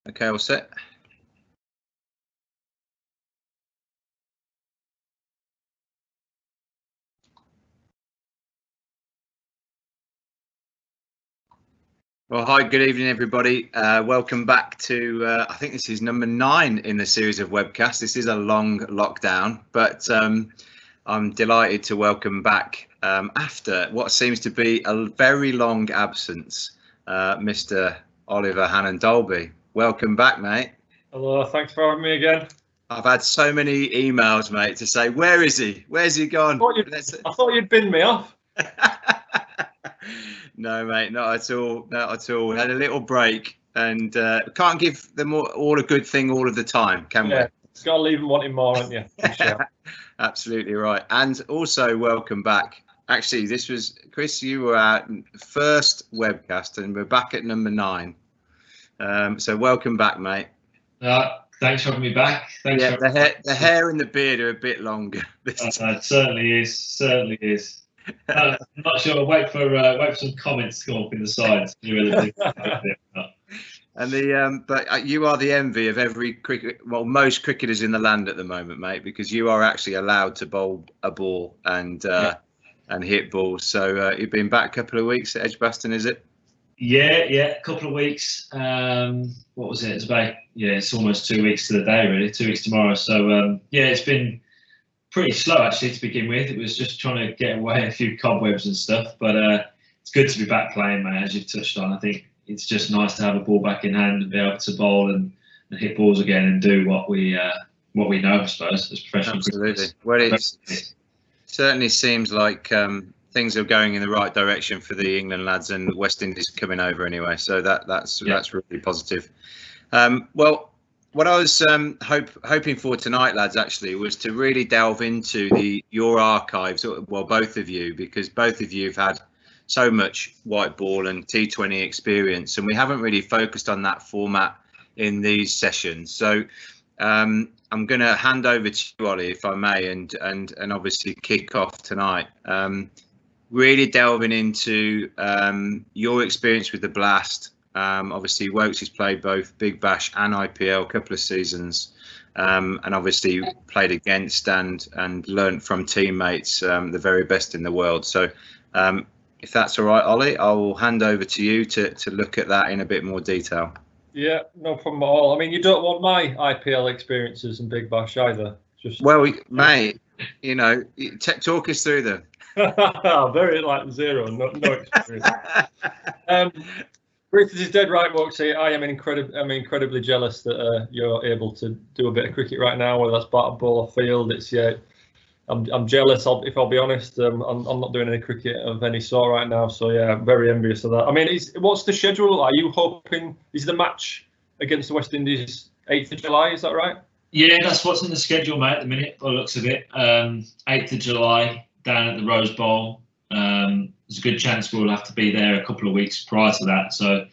Okay, all set. Well, hi, good evening, everybody. Welcome back to, I think this is number 9 in the series of webcasts. This is a long lockdown, but I'm delighted to welcome back, after what seems to be a very long absence, Mr. Oliver Hannon-Dalby. Welcome back, mate. Hello, thanks for having me again. I've had so many emails, mate, to say, where is he? Where's he gone? I thought you'd binned me off. No, mate, not at all. Not at all. We had a little break, and can't give them all a good thing all of the time, can we? It's got to leave them wanting more, haven't you? Sure. Absolutely right. And also, welcome back. Actually, this was, Chris, you were our first webcast, and we're back at number 9. So welcome back, mate. Thanks for having me back. Thanks. Yeah, the hair and the beard are a bit longer. It certainly is. Certainly is. I'm not sure. I'll wait for some comments to come up in the sides. And but you are the envy of every most cricketers in the land at the moment, mate, because you are actually allowed to bowl a ball and hit balls. So you've been back a couple of weeks at Edgbaston, is it? Yeah, a couple of weeks. What was it? It's about it's almost 2 weeks to the day, really. 2 weeks tomorrow. So it's been pretty slow actually to begin with. It was just trying to get away a few cobwebs and stuff, but it's good to be back playing, mate. As you've touched on, I think it's just nice to have a ball back in hand and be able to bowl and hit balls again and do what we know, I suppose, as professional. Absolutely. Well, it certainly seems like things are going in the right direction for the England lads, and West Indies coming over anyway. So that's really positive. Well, what I was hoping for tonight, lads, actually, was to really delve into your archives, well, both of you, because both of you have had so much white ball and T20 experience, and we haven't really focused on that format in these sessions. So I'm going to hand over to you, Ollie, if I may, and obviously kick off tonight. Really delving into your experience with the Blast. Obviously, Woakes has played both Big Bash and IPL a couple of seasons, and obviously played against and learnt from teammates, the very best in the world. So if that's all right, Ollie, I will hand over to you to look at that in a bit more detail. Yeah, no problem at all. I mean, you don't want my IPL experiences in Big Bash either. Well, mate, talk us through them. Very zero, no experience. Chris is dead right, Woakes. I'm incredibly jealous that you're able to do a bit of cricket right now, whether that's bat, ball, or field. I'm jealous. If I'll be honest, I'm not doing any cricket of any sort right now. So yeah, I'm very envious of that. I mean, what's the schedule? Are you hoping is the match against the West Indies 8th of July? Is that right? Yeah, that's what's in the schedule, mate. At the minute, by the looks of it, 8th of July down at the Rose Bowl. There's a good chance we'll have to be there a couple of weeks prior to that. So,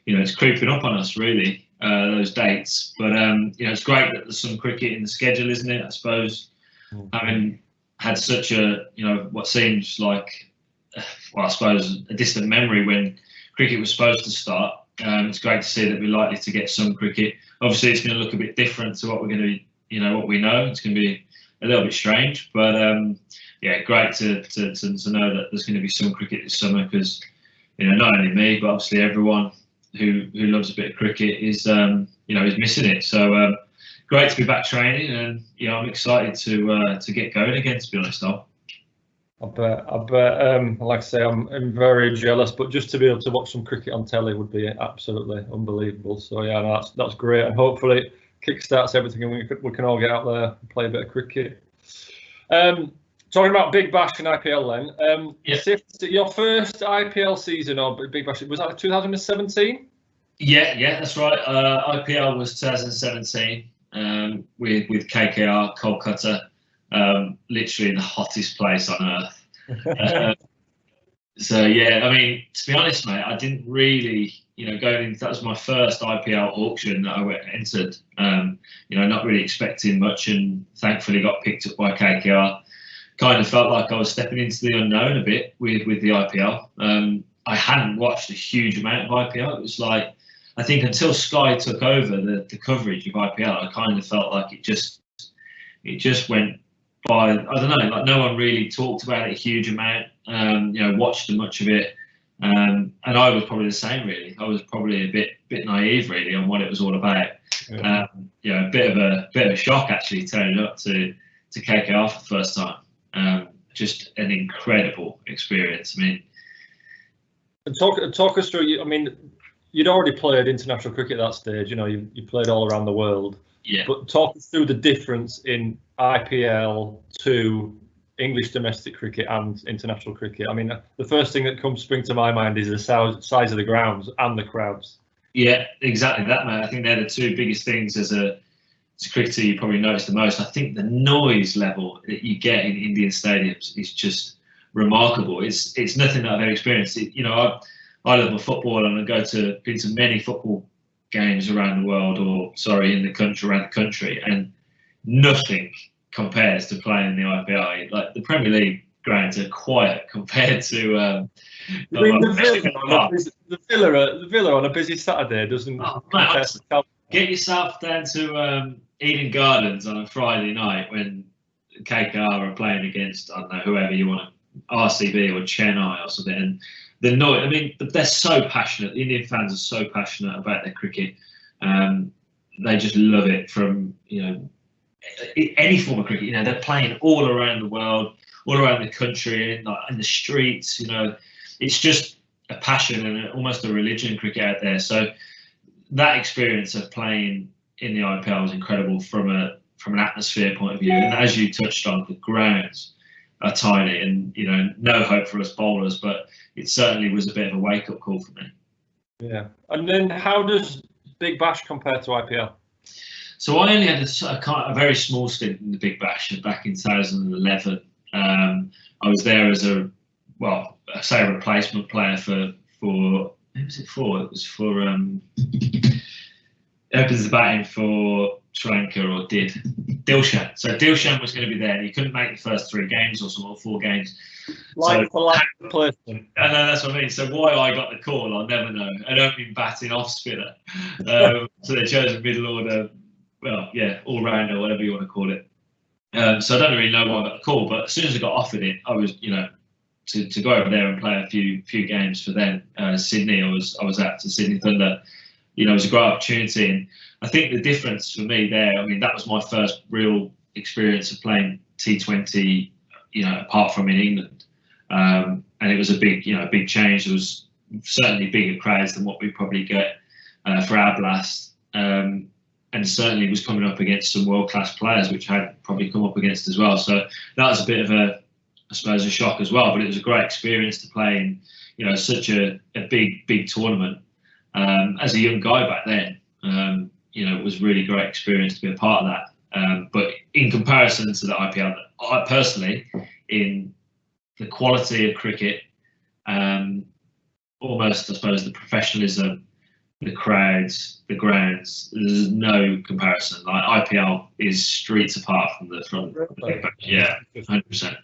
it's creeping up on us, really, those dates. But, it's great that there's some cricket in the schedule, isn't it? I suppose, having had such a, what seems like, well, I suppose, a distant memory when cricket was supposed to start. It's great to see that we're likely to get some cricket. Obviously, it's going to look a bit different to what we're going to be, what we know. It's going to be a little bit strange, but great to know that there's going to be some cricket this summer, because not only me, but obviously everyone who loves a bit of cricket is is missing it. So great to be back training, and I'm excited to get going again. To be honest, I bet. Like I say, I'm very jealous, but just to be able to watch some cricket on telly would be absolutely unbelievable. So yeah, no, that's great, and hopefully it kickstarts everything, and we can all get out there and play a bit of cricket. Talking about Big Bash and IPL then, your first IPL season or Big Bash, was that 2017? Yeah, that's right. IPL was 2017 with KKR, Kolkata, literally the hottest place on earth. So yeah, I mean, to be honest, mate, I didn't really, going into, that was my first IPL auction that I entered. Not really expecting much, and thankfully got picked up by KKR. Kind of felt like I was stepping into the unknown a bit with the IPL. I hadn't watched a huge amount of IPL. It was like I think until Sky took over the coverage of IPL, I kind of felt like it just went by. I don't know, like no one really talked about it a huge amount. Watched much of it, and I was probably the same. Really, I was probably a bit naive really on what it was all about. A bit of a shock actually turning up to KKR for the first time. Just an incredible experience. I mean, and talk us through. I mean, you'd already played international cricket at that stage. You played all around the world. Yeah. But talk us through the difference in IPL to English domestic cricket and international cricket. I mean, the first thing that springs to my mind is the size of the grounds and the crowds. Yeah, exactly that, mate. I think they're the two biggest things as a cricketer you probably notice the most. I think the noise level that you get in Indian stadiums is just remarkable. It's nothing that I've ever experienced. I love my football and I been to many football games around the world, around the country, and nothing compares to playing in the IPL. Like the Premier League grounds are quiet compared to. The Villa on a busy Saturday doesn't. Get yourself down to Eden Gardens on a Friday night when KKR are playing against, I don't know, whoever you want, RCB or Chennai or something, and the noise. I mean, they're so passionate. The Indian fans are so passionate about their cricket. They just love it from any form of cricket. They're playing all around the world, all around the country, in the streets. It's just a passion and almost a religion, cricket out there. So that experience of playing in the IPL was incredible from an atmosphere point of view. And as you touched on, the grounds are tiny, and no hope for us bowlers, but it certainly was a bit of a wake-up call for me. Yeah. And then how does Big Bash compare to IPL? So I only had a very small stint in the Big Bash back in 2011. I was there as a replacement player for who was it for? It was for opens the batting for Sri Lanka, or Dilshan. So Dilshan was going to be there. He couldn't make the first 3 games or 4 games. Replacement. I know, that's what I mean. So why I got the call, I'll never know. An opening batting off spinner. So they chose a middle order, all rounder, whatever you want to call it. So I don't really know why I got the call, but as soon as I got offered it, I was, to go over there and play a few games for them. Sydney, I was at to Sydney Thunder. It was a great opportunity, and I think the difference for me there, I mean, that was my first real experience of playing T20, apart from in England, and it was a big change. There was certainly bigger crowds than what we probably get for our blast, and certainly was coming up against some world-class players, which I had probably come up against as well. So that was a bit of a shock as well. But it was a great experience to play in, such a big tournament. As a young guy back then, it was really great experience to be a part of that. But in comparison to the IPL, I personally, in the quality of cricket, almost, I suppose, the professionalism, the crowds, the grounds, there's no comparison. Like IPL is streets apart from the front. Yeah, 100%.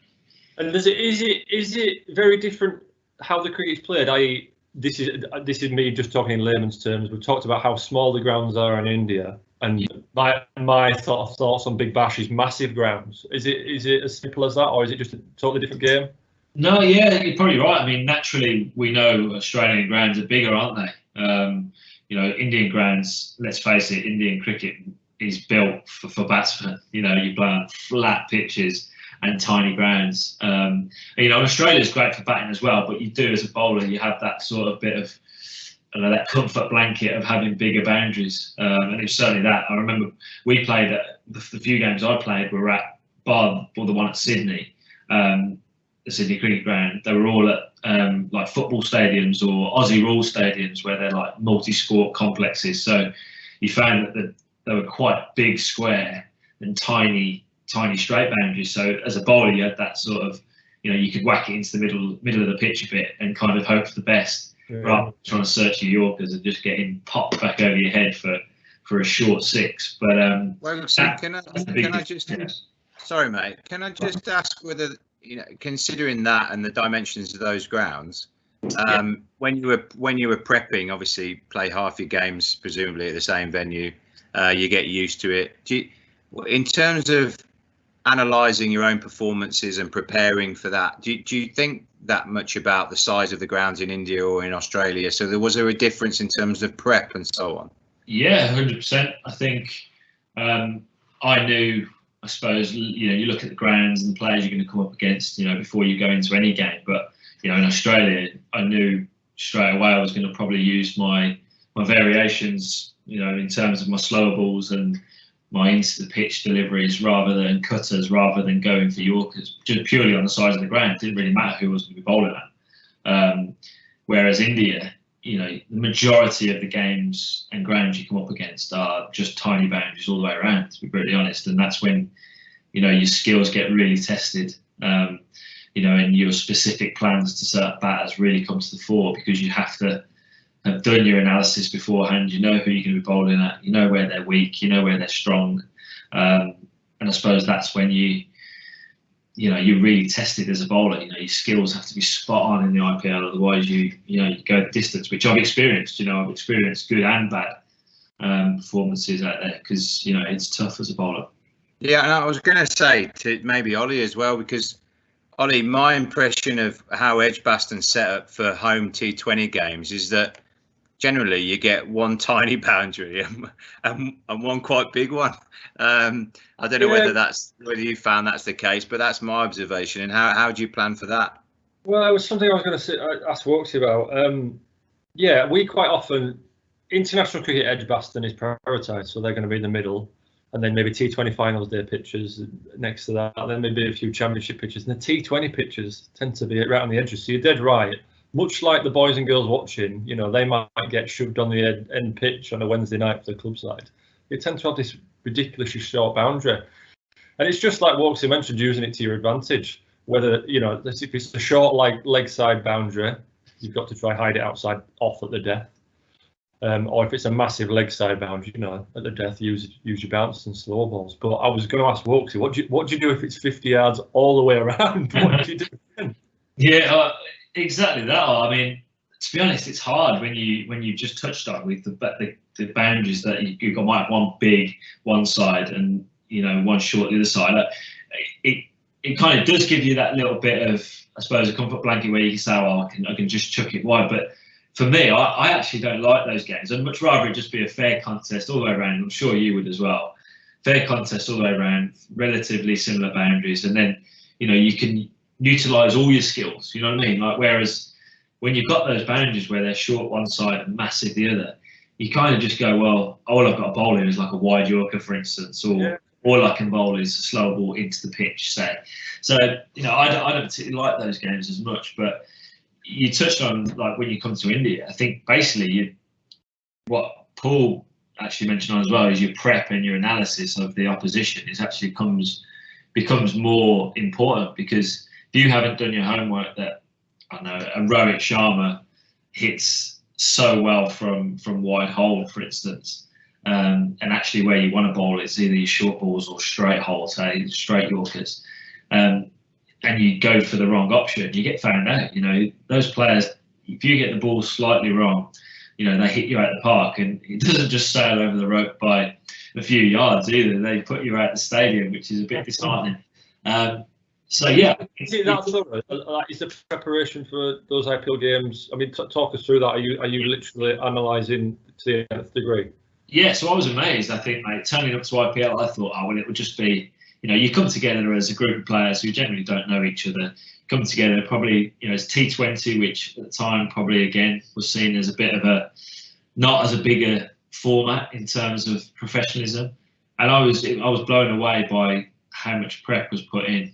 And is it very different how the cricket is played? I.e., this is me just talking in layman's terms. We've talked about how small the grounds are in India, and my sort of thoughts on Big Bash is massive grounds. Is it as simple as that, or is it just a totally different game? No, yeah, you're probably right. I mean, naturally, we know Australian grounds are bigger, aren't they? Indian grounds, let's face it, Indian cricket is built for batsmen. You play on flat pitches and tiny grounds. Australia's great for batting as well, but you do, as a bowler, you have that sort of bit of, that comfort blanket of having bigger boundaries. And it's certainly that. I remember we played at the few games I played were at the one at Sydney, the Sydney Cricket Ground. They were all at like football stadiums or Aussie rules stadiums, where they're like multi-sport complexes. So you found that they were quite big, square, and tiny straight boundaries. So as a bowler, you had that sort of, you could whack it into the middle of the pitch a bit and kind of hope for the best, rather than trying to search your Yorkers and just getting popped back over your head for a short 6. But sorry, mate, can I just ask whether, considering that and the dimensions of those grounds, When you were prepping, obviously play half your games presumably at the same venue. You get used to it. In terms of analysing your own performances and preparing for that, do you think that much about the size of the grounds in India or in Australia? So was there a difference in terms of prep and so on? Yeah, 100%. I think I knew. I suppose you look at the grounds and the players you're going to come up against, before you go into any game. But in Australia, I knew straight away I was going to probably use my variations, in terms of my slower balls and my into the pitch deliveries rather than cutters, rather than going for Yorkers, just purely on the size of the ground. It didn't really matter who was going to be bowling at. Whereas India, the majority of the games and grounds you come up against are just tiny boundaries all the way around, to be brutally honest. And that's when, your skills get really tested, and your specific plans to set batters really come to the fore, because you have to have done your analysis beforehand. You know who you're going to be bowling at, where they're weak, where they're strong. And I suppose that's when you're really tested as a bowler. Your skills have to be spot on in the IPL, otherwise you go the distance, which I've experienced. I've experienced good and bad performances out there, because it's tough as a bowler. Yeah, and I was going to say to maybe Ollie as well, because Ollie, my impression of how Edgbaston's set up for home T20 games is that generally you get one tiny boundary and one quite big one. I don't know whether you found that's the case, but that's my observation. And how do you plan for that? Well, it was something I was going to ask Woakes about. We quite often, international cricket Edgbaston is prioritised, so they're going to be in the middle, and then maybe T20 finals day pitches next to that, and then maybe a few championship pitches. And the T20 pitches tend to be right on the edges, so you're dead right. Much like the boys and girls watching, they might get shoved on the end pitch on a Wednesday night for the club side. You tend to have this ridiculously short boundary. And it's just like Woakes mentioned, using it to your advantage. Whether, if it's a short leg side boundary, you've got to try hide it outside off at the death. Or if it's a massive leg side boundary, at the death, use your bounce and slow balls. But I was going to ask Woakes, what do you do if it's 50 yards all the way around? What do you do then? Yeah, exactly that. I mean, to be honest, it's hard when you just touched on with the boundaries that you've got. Might have one big one side and one short the other side. It kind of does give you that little bit of, I suppose, a comfort blanket where you can say, well, I can just chuck it wide. But for me, I actually don't like those games. I'd much rather it just be a fair contest all the way around. I'm sure you would as well. Fair contest all the way around, relatively similar boundaries, and then you can utilise all your skills. You know what I mean? Like, whereas when you've got those boundaries where they're short one side and massive the other, you kind of just go, well, all I've got to bowl in is like a wide Yorker, for instance, or all I can bowl is a slow ball into the pitch, say. So I don't particularly like those games as much. But you touched on, like, when you come to India, I think basically what Paul actually mentioned on as well is your prep and your analysis of the opposition is actually becomes more important, because if you haven't done your homework, that a Rohit Sharma hits so well from wide hole, for instance, and actually where you want to bowl is either your short balls or straight hole, say straight Yorkers, and you go for the wrong option, you get found out. Those players, if you get the ball slightly wrong, they hit you out the park, and it doesn't just sail over the rope by a few yards either. They put you out the stadium, which is a bit disheartening. So yeah, is the preparation for those IPL games? I mean, talk us through that. Are you literally analysing to the nth degree? Yeah, so I was amazed. I think, mate, turning up to IPL, I thought, it would just be, you come together as a group of players who generally don't know each other. Come together, probably, it's T20, which at the time probably again was seen as a bit of not as a bigger format in terms of professionalism, and I was blown away by how much prep was put in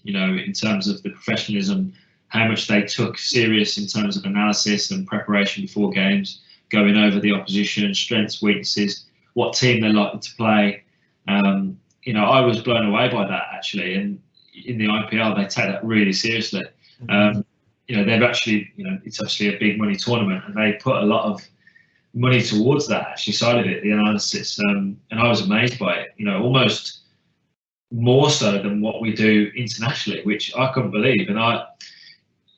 terms of the professionalism, how much they took serious in terms of analysis and preparation before games, going over the opposition, strengths, weaknesses, what team they're likely to play. I was blown away by that, actually, and in the IPL they take that really seriously. They've actually, it's obviously a big money tournament, and they put a lot of money towards that actually side of it, the analysis, and I was amazed by it. Almost more so than what we do internationally, which I couldn't believe. And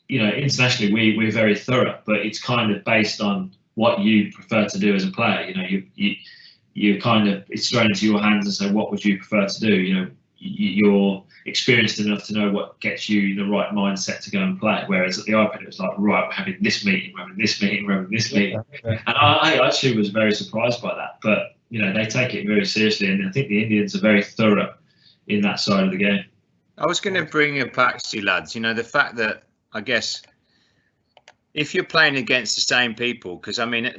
internationally we're very thorough, but it's kind of based on what you prefer to do as a player. You kind of, it's thrown into your hands and say, what would you prefer to do? You're experienced enough to know what gets you the right mindset to go and play. Whereas at the IPL, it was like, right, we're having this meeting, we're having this meeting, we're having this meeting. And I actually was very surprised by that. But, they take it very seriously. And I think the Indians are very thorough in that side of the game. I was going to bring it back to you, lads. The fact that, I guess, if you're playing against the same people, because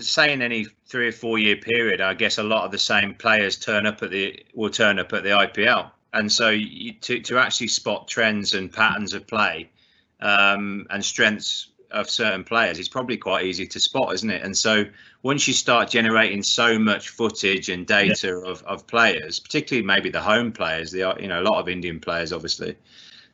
say in any 3 or 4 year period, I guess a lot of the same players will turn up at the IPL, and so to actually spot trends and patterns of play and strengths of certain players, it's probably quite easy to spot, isn't it? And so once you start generating so much footage and data of players, particularly maybe the home players, a lot of Indian players, obviously,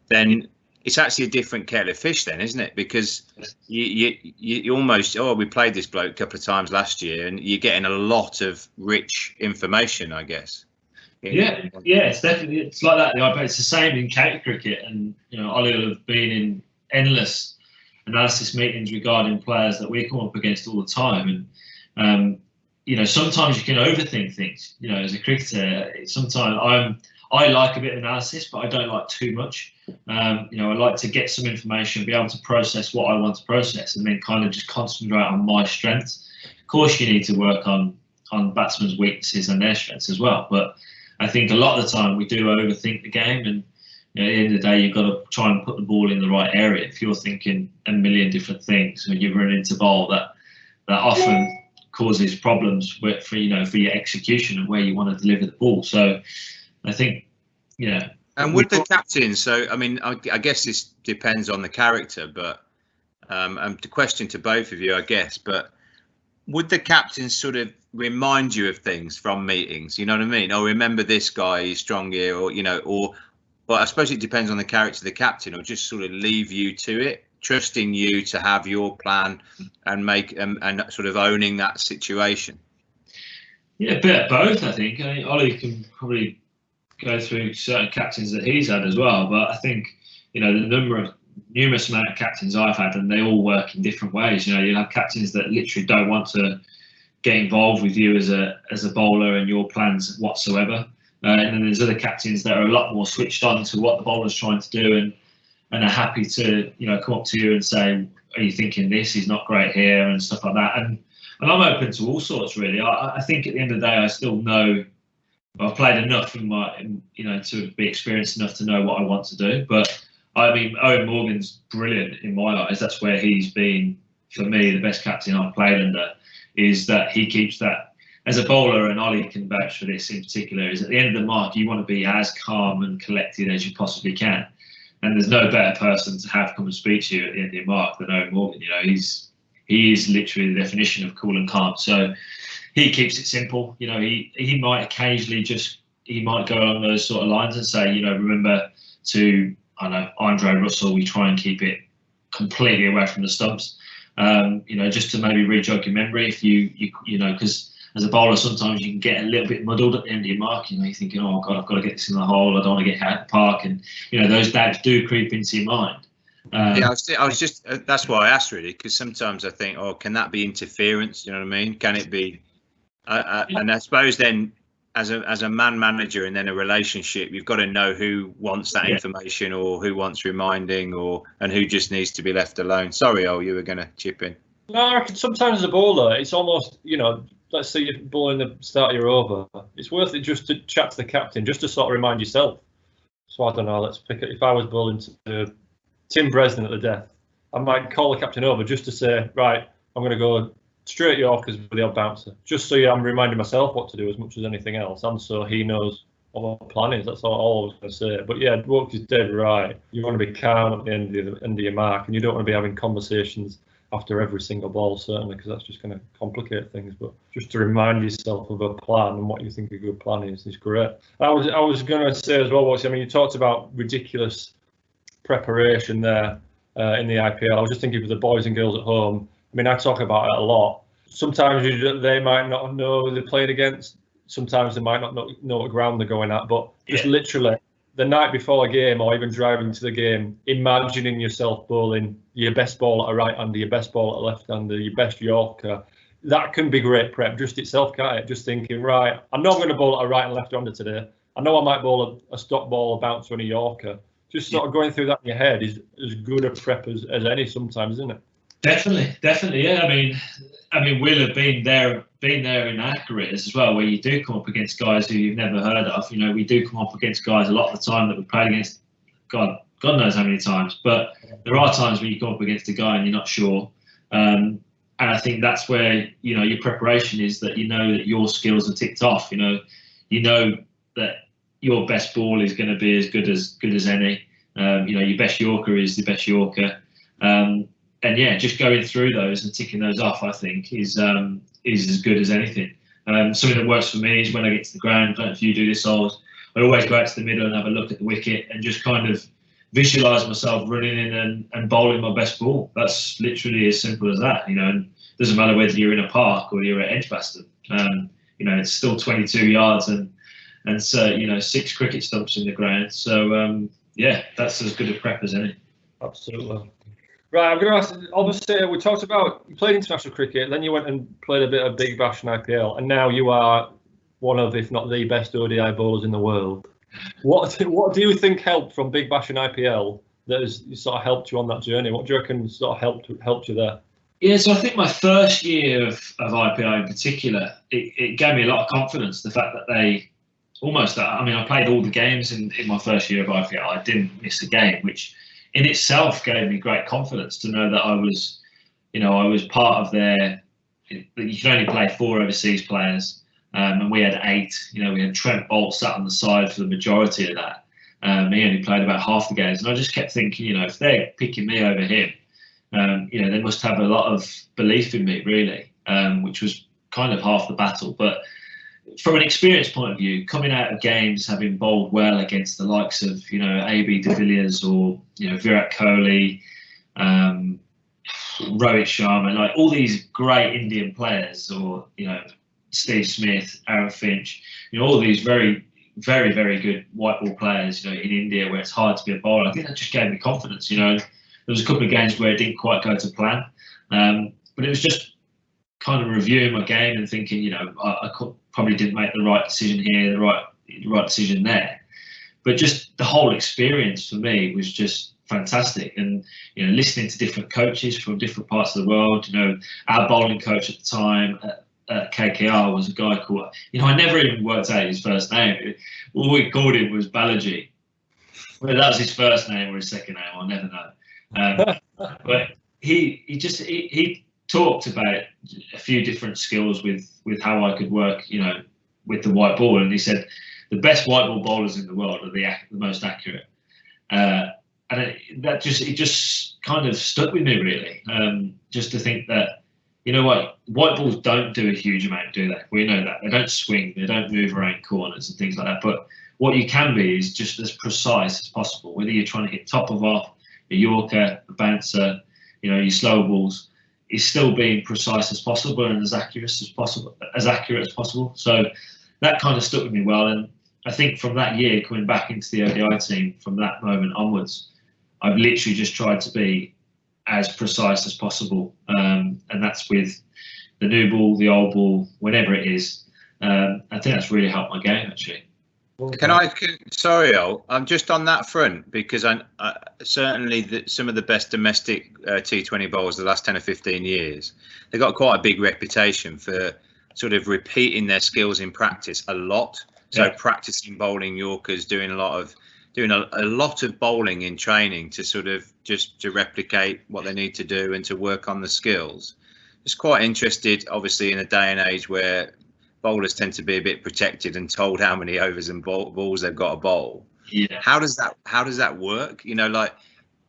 then it's actually a different kettle of fish then, isn't it? Because you almost, we played this bloke a couple of times last year, and you're getting a lot of rich information, I guess. It's definitely, it's like that. It's the same in county cricket, and Ollie will have been in endless analysis meetings regarding players that we come up against all the time, and sometimes you can overthink things. As a cricketer, sometimes I like a bit of analysis, but I don't like too much. I like to get some information, be able to process what I want to process, and then kind of just concentrate on my strengths. Of course, you need to work on batsmen's weaknesses and their strengths as well. But I think a lot of the time we do overthink the game, and at the end of the day, you've got to try and put the ball in the right area. If you're thinking a million different things when you run into ball, that often causes problems for your execution and where you want to deliver the ball. So I think, And with the captain, so I guess this depends on the character, but the question to both of you, I guess, but would the captain sort of remind you of things from meetings? You know what I mean? Or remember this guy, he's strong here, or but I suppose it depends on the character of the captain, or just sort of leave you to it, trusting you to have your plan and make and sort of owning that situation. Yeah, a bit of both, I think. Ollie can probably go through certain captains that he's had as well, but I think the numerous amount of captains I've had, and they all work in different ways. You'll have captains that literally don't want to get involved with you as a bowler and your plans whatsoever, and then there's other captains that are a lot more switched on to what the bowler's trying to do, and are happy to come up to you and say, are you thinking this? He's not great here, and stuff like that. And I'm open to all sorts, really. I think at the end of the day, I still know I've played enough to be experienced enough to know what I want to do. But Owen Morgan's brilliant in my eyes. That's where he's been, for me, the best captain I've played under, is that he keeps that as a bowler, and Ollie can vouch for this in particular, is at the end of the mark, you want to be as calm and collected as you possibly can. And there's no better person to have come and speak to you at the end of the mark than Owen Morgan. He is literally the definition of cool and calm. So he keeps it simple. He might occasionally he might go along those sort of lines and say, remember to, Andre Russell, we try and keep it completely away from the stumps. Just to maybe re-jog your memory if because as a bowler, sometimes you can get a little bit muddled at the end of your mark. You're thinking, oh God, I've got to get this in the hole. I don't want to get out of the park. And, those doubts do creep into your mind. I was just, that's why I asked really, because sometimes I think, can that be interference? You know what I mean? Can it be? And I suppose then as a man manager and then a relationship, you've got to know who wants that information or who wants reminding and who just needs to be left alone. Sorry, you were going to chip in. No, I reckon sometimes as a bowler, it's almost, let's say you're bowling the start of your over. It's worth it just to chat to the captain, just to sort of remind yourself. So I don't know, let's pick it. If I was bowling to Tim Bresnan at the death, I might call the captain over just to say, right, I'm going to go straight Yorkers with the odd bouncer, just so I'm reminding myself what to do as much as anything else, and so he knows what the plan is. That's all I was going to say. But yeah, Woakes is dead right. You want to be calm at the end of your mark, and you don't want to be having conversations after every single ball, certainly, because that's just going to complicate things. But just to remind yourself of a plan and what you think a good plan is great. I was going to say as well, Woakes, you talked about ridiculous preparation there in the IPL. I was just thinking for the boys and girls at home. I talk about it a lot. Sometimes they might not know who they're playing against. Sometimes they might not know what ground they're going at. But just literally the night before a game or even driving to the game, imagining yourself bowling your best ball at a right-hander, your best ball at a left-hander, your best Yorker, that can be great prep just itself, can't it? Just thinking, right, I know I'm going to bowl at a right and left-hander today. I know I might bowl a stop ball, a bouncer, and a Yorker. Just sort of going through that in your head is as good a prep as any sometimes, isn't it? Definitely, yeah. I mean, we'll have been there in our careers as well, where you do come up against guys who you've never heard of. You know, we do come up against guys a lot of the time that we played against. God knows how many times. But there are times when you come up against a guy and you're not sure. And I think that's where, you know, your preparation is, that you know that your skills are ticked off. You know that your best ball is going to be as good as any. You know, your best Yorker is the best Yorker. And yeah, just going through those and ticking those off, I think, is as good as anything. Something that works for me is when I get to the ground, I don't know if you do this, I always go out to the middle and have a look at the wicket and just kind of visualise myself running in and bowling my best ball. That's literally as simple as that, you know. And it doesn't matter whether you're in a park or you're at Edgbaston. You know, it's still 22 yards and so, you know, 6 cricket stumps in the ground. So yeah, that's as good a prep as any. Absolutely. Right, I'm going to ask, obviously, we talked about, you played international cricket, then you went and played a bit of Big Bash and IPL, and now you are one of, if not the best ODI bowlers in the world. What do you think helped from Big Bash and IPL that has sort of helped you on that journey? What do you reckon sort of helped you there? Yeah, so I think my first year of IPL in particular, it gave me a lot of confidence, the fact that they almost, I mean, I played all the games in my first year of IPL. I didn't miss a game, which in itself gave me great confidence to know that I was part of their. You can only play 4 overseas players, and we had 8. You know, we had Trent Bolt sat on the side for the majority of that. He only played about half the games, and I just kept thinking, you know, if they're picking me over him, you know, they must have a lot of belief in me, really, which was kind of half the battle. But from an experience point of view, coming out of games, having bowled well against the likes of, you know, AB de Villiers or, you know, Virat Kohli, Rohit Sharma, like all these great Indian players, or, you know, Steve Smith, Aaron Finch, you know, all these very, very, very good white ball players, you know, in India where it's hard to be a bowler. I think that just gave me confidence. You know, there was a couple of games where it didn't quite go to plan, but it was just kind of reviewing my game and thinking, you know, I probably didn't make the right decision here, the right decision there. But just the whole experience for me was just fantastic. And, you know, listening to different coaches from different parts of the world, you know, our bowling coach at the time at KKR was a guy called, you know, I never even worked out his first name. All we called him was Balaji. Whether that was his first name or his second name, I'll never know. But he talked about a few different skills with how I could work, you know, with the white ball, and he said the best white ball bowlers in the world are the most accurate, and it just kind of stuck with me, really. Just to think that, you know what, white balls don't do a huge amount, do they? We know that they don't swing, they don't move around corners and things like that. But what you can be is just as precise as possible, whether you're trying to hit top of off, a Yorker, a bouncer, you know, your slow balls, is still being precise as possible and as accurate as possible. So that kind of stuck with me well. And I think from that year, coming back into the ODI team, from that moment onwards, I've literally just tried to be as precise as possible. And that's with the new ball, the old ball, whenever it is. I think that's really helped my game, actually. Sorry, Al, I'm just on that front, because I certainly some of the best domestic T20 bowlers the last 10 or 15 years, they've got quite a big reputation for sort of repeating their skills in practice a lot. So practicing bowling Yorkers, doing a lot of bowling in training to sort of just to replicate what they need to do and to work on the skills. Just quite interested, obviously, in a day and age where bowlers tend to be a bit protected and told how many overs and balls they've got to bowl. Yeah. How does that work? You know, like,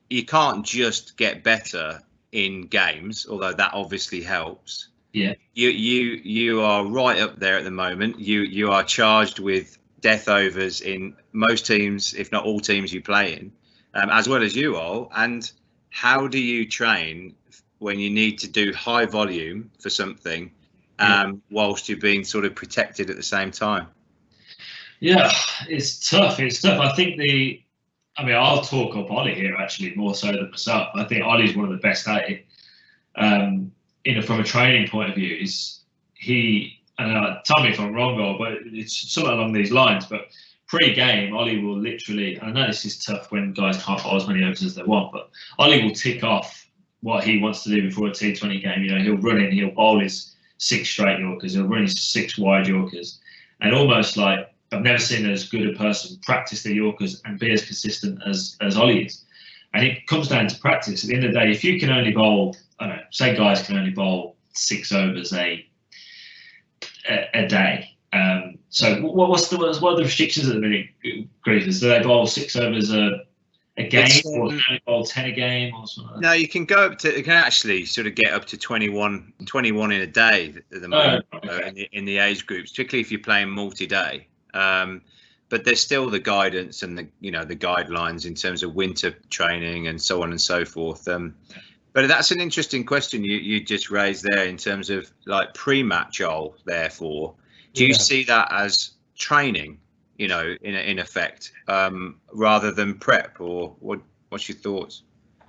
you can't just get better in games, although that obviously helps. Yeah. You are right up there at the moment. You are charged with death overs in most teams, if not all teams you play in, as well as you all. And how do you train when you need to do high volume for something, whilst you're being sort of protected at the same time? Yeah, it's tough. It's tough. I think I'll talk up Ollie here actually more so than myself. I think Ollie's one of the best at it. From a training point of view, tell me if I'm wrong, but it's something along these lines. But pre-game, Ollie will literally, I know this is tough when guys can't bowl as many overs as they want, but Ollie will tick off what he wants to do before a T20 game. He'll run in, he'll bowl his 6 straight Yorkers, he'll run his 6 wide Yorkers, and almost like I've never seen as good a person practice the Yorkers and be as consistent as Ollie is. And it comes down to practice. At the end of the day, if you can only bowl, I don't know, say guys can only bowl 6 overs a day. So what are the restrictions at the minute, Grievers? Do they bowl 6 overs a game, or can they bowl 10 a game, or something like that? No, you can go up to. You can actually sort of get up to 21 in a day at the moment in the age groups, particularly if you're playing multi-day. But there's still the guidance and the guidelines in terms of winter training and so on and so forth. But that's an interesting question you just raised there in terms of like pre-match, Joel. Therefore, do you see that as training, in effect, rather than prep, or what's your thoughts?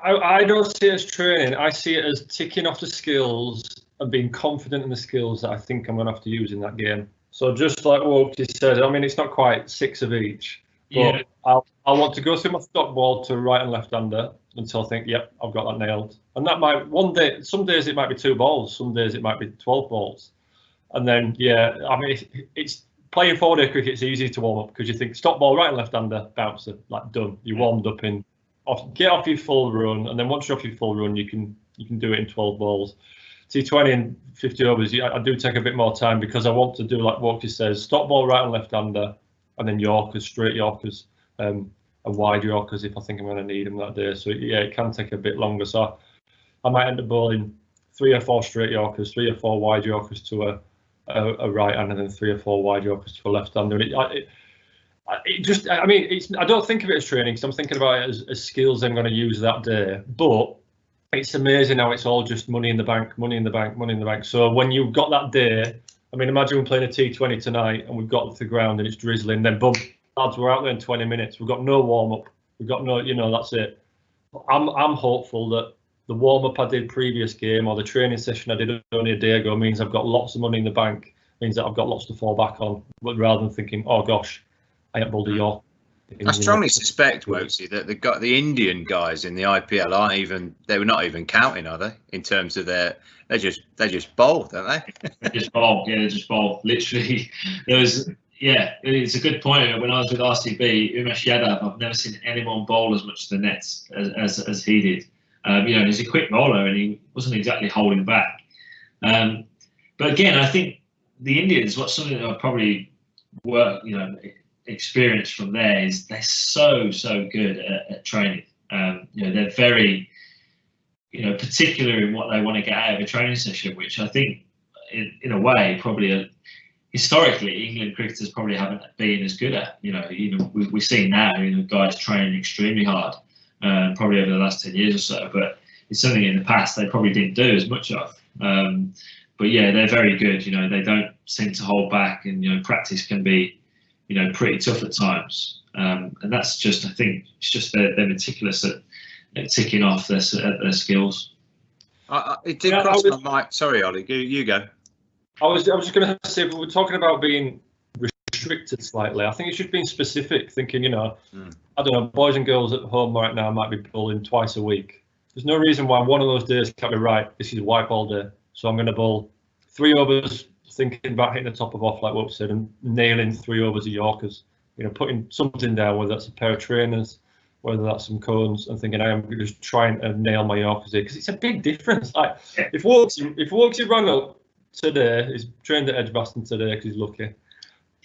I don't see it as training. I see it as ticking off the skills and being confident in the skills that I think I'm going to have to use in that game. So just like Woakes said, it's not quite 6 of each, but I want to go through my stop ball to right and left hander until I think, yep, I've got that nailed. And that might, some days it might be 2 balls, some days it might be 12 balls. And then, it's playing 4-day cricket, it's easy to warm up because you think stop ball, right and left hander, bouncer, like done. You warmed up get off your full run, and then once you're off your full run, you can do it in 12 balls. T20 and 50 overs, I do take a bit more time because I want to do like Woakes says, stop ball, right and left hander, and then Yorkers, straight Yorkers, and wide Yorkers if I think I'm going to need them that day. So it can take a bit longer. So I might end up bowling 3 or 4 straight Yorkers, 3 or 4 wide Yorkers to a right hander, and then 3 or 4 wide Yorkers to a left hander. I don't think of it as training because I'm thinking about it as skills I'm going to use that day. But it's amazing how it's all just money in the bank, money in the bank, money in the bank. So when you've got that day, imagine we're playing a T20 tonight and we've got to the ground and it's drizzling, then boom, lads, we're out there in 20 minutes. We've got no warm-up. We've got no, that's it. I'm hopeful that the warm-up I did previous game or the training session I did only a day ago means I've got lots of money in the bank, means that I've got lots to fall back on, but rather than thinking, oh gosh, I ain't bowled a York. I strongly suspect, Woakesy, that the Indian guys in the IPL they were not even counting, are they? In terms of they just bowl, don't they? They just bowl. Literally, it's a good point. When I was with RCB, Umesh Yadav, I've never seen anyone bowl as much to the nets as he did. He's a quick bowler and he wasn't exactly holding back. But again, I think the Indians, something that I probably experience from there is they're so good at training. They're very particular in what they want to get out of a training session, which I think in a way probably historically England cricketers probably haven't been as good at. We see now guys training extremely hard, probably over the last 10 years or so, but it's something in the past they probably didn't do as much of. But yeah, they're very good. They don't seem to hold back, and practice can be pretty tough at times, and that's just, I think, it's just they're meticulous at ticking off their skills. It did cross my mind. Sorry, Ollie, you go. I was just going to say, we're talking about being restricted slightly. I think it's just being specific, thinking, I don't know, boys and girls at home right now might be bowling twice a week. There's no reason why one of those days can't be right. This is white ball day, so I'm going to bowl 3 overs. Thinking about hitting the top of off, like Woakes said, and nailing 3 overs of Yorkers. Putting something down, whether that's a pair of trainers, whether that's some cones, and thinking I am just trying to nail my Yorkers here because it's a big difference. Like if Woakes rang up today, he's trained at Edgbaston today because he's lucky,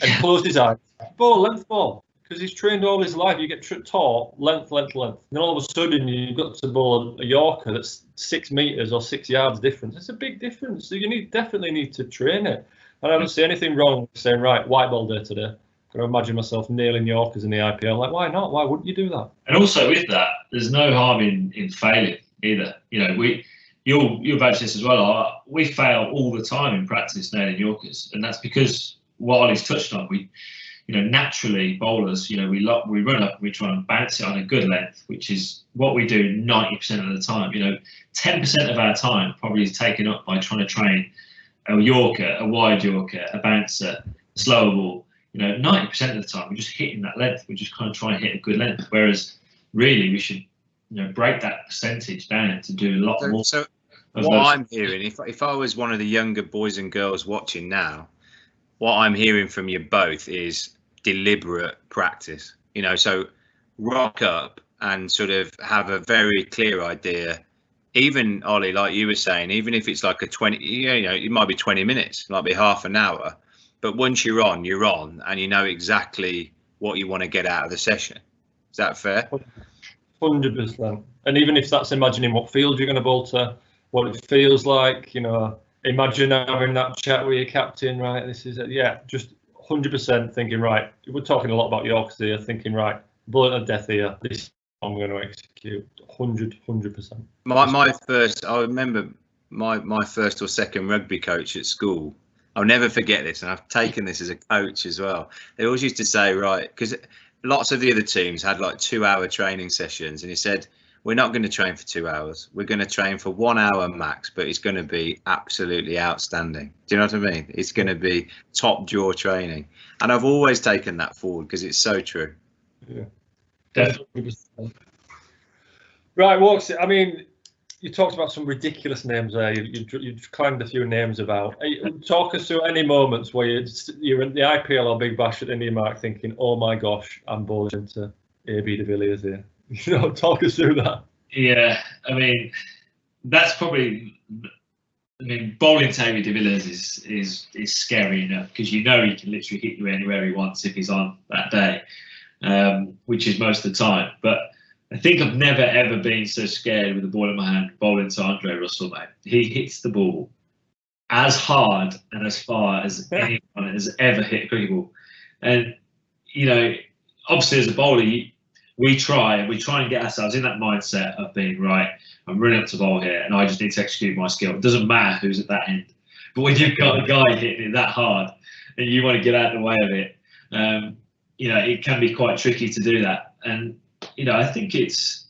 and closed his eyes, bowl length ball, because he's trained all his life. You get taught length, and then all of a sudden you've got to bowl a Yorker that's 6 meters or 6 yards difference. It's a big difference. So you definitely need to train it. And I don't see anything wrong with saying, right, white ball day today. I can imagine myself nailing Yorkers in the IPL. Like, why not? Why wouldn't you do that? And also with that, there's no harm in failing either. You'll vouch this as well. We fail all the time in practice nailing Yorkers, and that's because what Ollie's touched on. naturally bowlers, we run up and we try and bounce it on a good length, which is what we do 90% of the time. 10% of our time probably is taken up by trying to train a Yorker, a wide Yorker, a bouncer, a slower ball. 90% of the time we're just hitting that length. We're just kind of trying to hit a good length. Whereas really we should, break that percentage down to do a lot more. So what I'm hearing, if I was one of the younger boys and girls watching now, what I'm hearing from you both is deliberate practice. So rock up and sort of have a very clear idea. Even Ollie, like you were saying, even if it's like a 20, it might be 20 minutes, it might be half an hour. But once you're on, and you know exactly what you want to get out of the session. Is that fair? 100%. And even if that's imagining what field you're going to bowl to, what it feels like, imagine having that chat with your captain, right? This is just 100% thinking, right, we're talking a lot about Yorkers here, thinking, right, bullet of death here, this is what I'm going to execute. 100%. I remember my first or second rugby coach at school. I'll never forget this, and I've taken this as a coach as well. They always used to say, right, because lots of the other teams had like 2-hour training sessions, and he said, we're not going to train for 2 hours. We're going to train for 1 hour max, but it's going to be absolutely outstanding. Do you know what I mean? It's going to be top jaw training. And I've always taken that forward because it's so true. Yeah, definitely. Right, Woakes, I mean, you talked about some ridiculous names there. You climbed a few names about. Talk us through any moments where you're in the IPL or Big Bash at the India mark thinking, oh my gosh, I'm bowling into AB de Villiers here. Talk us through that. Yeah, I mean, that's probably. Bowling to AB de Villiers is scary enough because he can literally hit you anywhere he wants if he's on that day, which is most of the time. But I think I've never ever been so scared with the ball in my hand bowling to Andre Russell, mate. He hits the ball as hard and as far as anyone has ever hit a cricket ball. And, obviously as a bowler, we try and get ourselves in that mindset of being, right, I'm running up to bowl here and I just need to execute my skill. It doesn't matter who's at that end. But when you've got a guy hitting it that hard and you want to get out of the way of it, it can be quite tricky to do that. And I think it's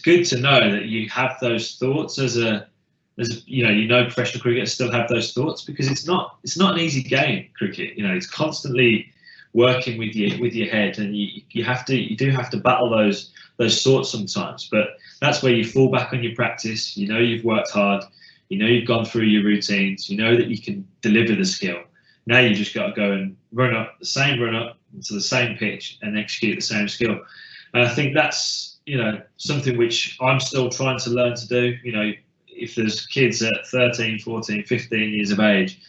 good to know that you have those thoughts as professional cricketers still have those thoughts because it's not an easy game, cricket. It's constantly working with your head, and you do have to battle those thoughts sometimes. But that's where you fall back on your practice. You've worked hard. You've gone through your routines. that you can deliver the skill. Now you just got to go and run up to the same pitch and execute the same skill. And I think that's, something which I'm still trying to learn to do. If there's kids at 13, 14, 15 years of age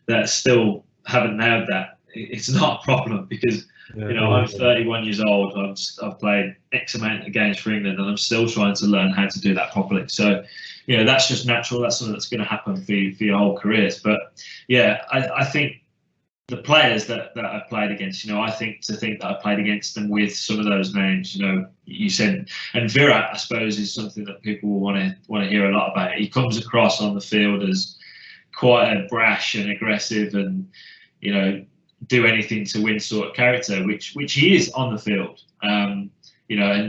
that still haven't nailed that, it's not a problem because, I'm 31 years old. I've played X amount of games for England and I'm still trying to learn how to do that properly. So, that's just natural. That's something that's going to happen for your whole careers. But, yeah, I think the players that I've played against, I think that I played against them with some of those names, you said, and Virat, I suppose, is something that people will want to hear a lot about. He comes across on the field as quite a brash and aggressive and, do anything to win sort of character, which he is on the field, and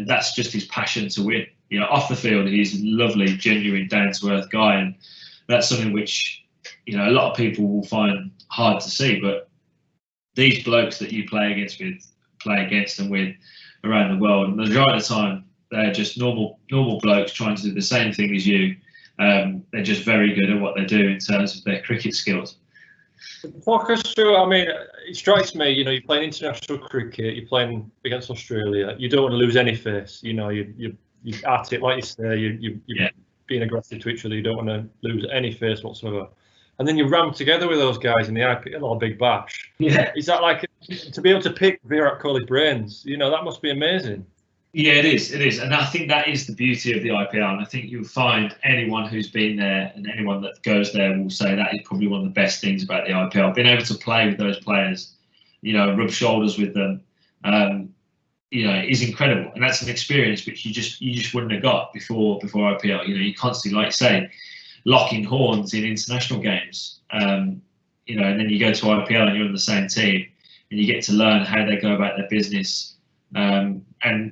that's just his passion to win. Off the field, he's a lovely, genuine, down-to-earth guy, and that's something which, a lot of people will find hard to see. But these blokes that you play against and with around the world, the majority of the time, they're just normal blokes trying to do the same thing as you. They're just very good at what they do in terms of their cricket skills. Talk us through. I mean, it strikes me, you're playing international cricket, you're playing against Australia. You don't want to lose any face. You're at it, like you say. You're being aggressive to each other. You don't want to lose any face whatsoever. And then you ram together with those guys in the IPL or Big Bash. Yeah. Is that like to be able to pick Virat Kohli's brains? That must be amazing. Yeah, it is, and I think that is the beauty of the IPL. And I think you'll find anyone who's been there and anyone that goes there will say that is probably one of the best things about the IPL. Being able to play with those players, rub shoulders with them, is incredible, and that's an experience which you just wouldn't have got before IPL. You constantly, like you say, locking horns in international games, and then you go to IPL and you're on the same team. and you get to learn how they go about their business. And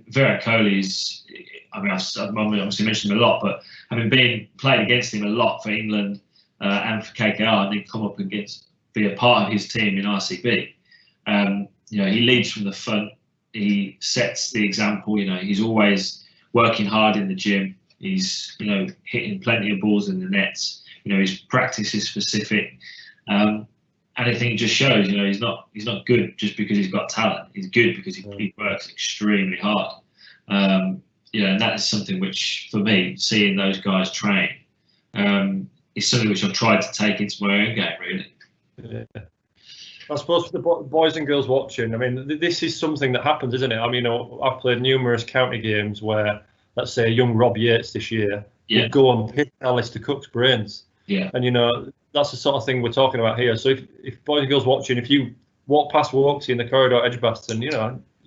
Virat Kohli's, I mean, I've obviously mentioned him a lot, but having played against him a lot for England and for KKR, and then come up and be a part of his team in RCB. He leads from the front. He sets the example. He's always working hard in the gym. He's hitting plenty of balls in the nets. His practice is specific. And I think it just shows, he's not good just because he's got talent. He's good because he works extremely hard. And that is something which, for me, seeing those guys train, is something which I've tried to take into my own game, really. Yeah. I suppose for the boys and girls watching, I mean, this is something that happens, isn't it? I mean, I've played numerous county games where, let's say, young Rob Yates this year would go and pick Alistair Cook's brains. Yeah. And, that's the sort of thing we're talking about here. So if boys and girls watching, if you walk past Woakes in the corridor at Edgbaston,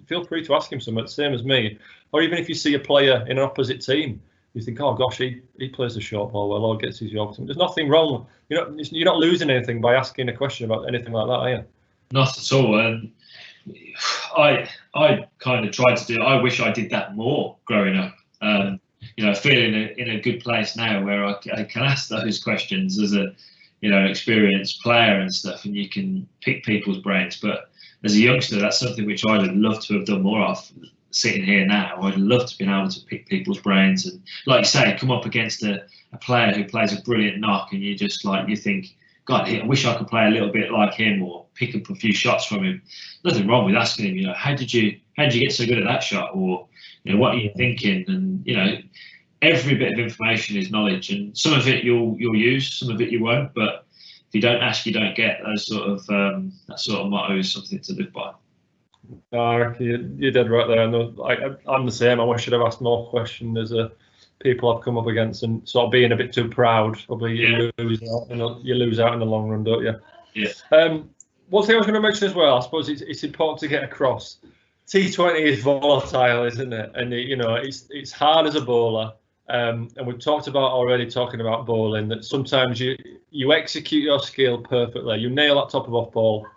feel free to ask him something, same as me. Or even if you see a player in an opposite team, you think, oh gosh, he plays the short ball well, or gets his yokes. There's nothing wrong. You're not losing anything by asking a question about anything like that, are you? Not at all. And I kind of tried to do. I wish I did that more growing up. Feeling in a good place now where I can ask those questions as a experienced player and stuff, and you can pick people's brains. But as a youngster, that's something which I'd love to have done more of. Sitting here now, I'd love to be able to pick people's brains and, like you say, come up against a player who plays a brilliant knock, and you think, God, I wish I could play a little bit like him, or pick up a few shots from him. Nothing wrong with asking him, how did you get so good at that shot, or what are you thinking? And every bit of information is knowledge, and some of it you'll use, some of it you won't. But if you don't ask, you don't get. Those that sort of motto is something to live by. You're dead right there. I'm the same. I wish I'd have asked more questions as people I've come up against, and sort of being a bit too proud. Probably you lose out in the long run, don't you? Yeah. One thing I was going to mention as well, I suppose it's important to get across. T20 is volatile, isn't it? And it's hard as a bowler. And we've talked about bowling, that sometimes you execute your skill perfectly, you nail that top of off ball,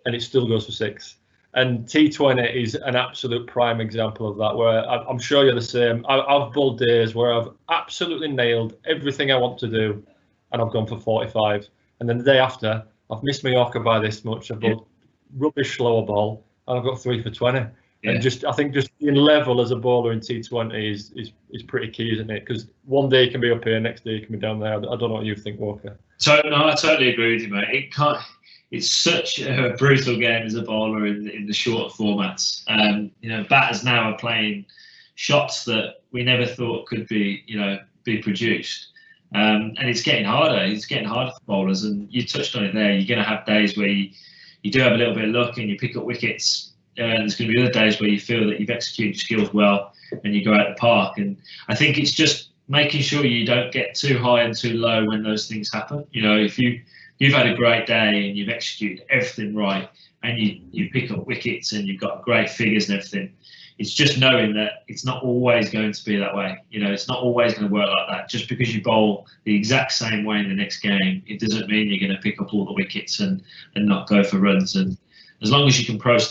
and it still goes for 6. And T20 is an absolute prime example of that, where I'm sure you're the same. I've bowled days where I've absolutely nailed everything I want to do, and I've gone for 45. And then the day after, I've missed my Yorker by this much, I've bowled rubbish slower ball, and I've got 3 for 20. Yeah. And I think being level as a bowler in T20 is pretty key, isn't it? Because one day you can be up here, next day you can be down there. I don't know what you think, Walker. So no, I totally agree with you, mate. It's such a brutal game as a bowler in the shorter formats. Batters now are playing shots that we never thought could be produced. And it's getting harder. It's getting harder for bowlers. And you touched on it there. You're going to have days where you do have a little bit of luck and you pick up wickets. There's going to be other days where you feel that you've executed your skills well and you go out the park. And I think it's just making sure you don't get too high and too low when those things happen. If you've had a great day and you've executed everything right, and you pick up wickets and you've got great figures and everything, it's just knowing that it's not always going to be that way. It's not always going to work like that. Just because you bowl the exact same way in the next game, it doesn't mean you're going to pick up all the wickets and not go for runs. And as long as you can process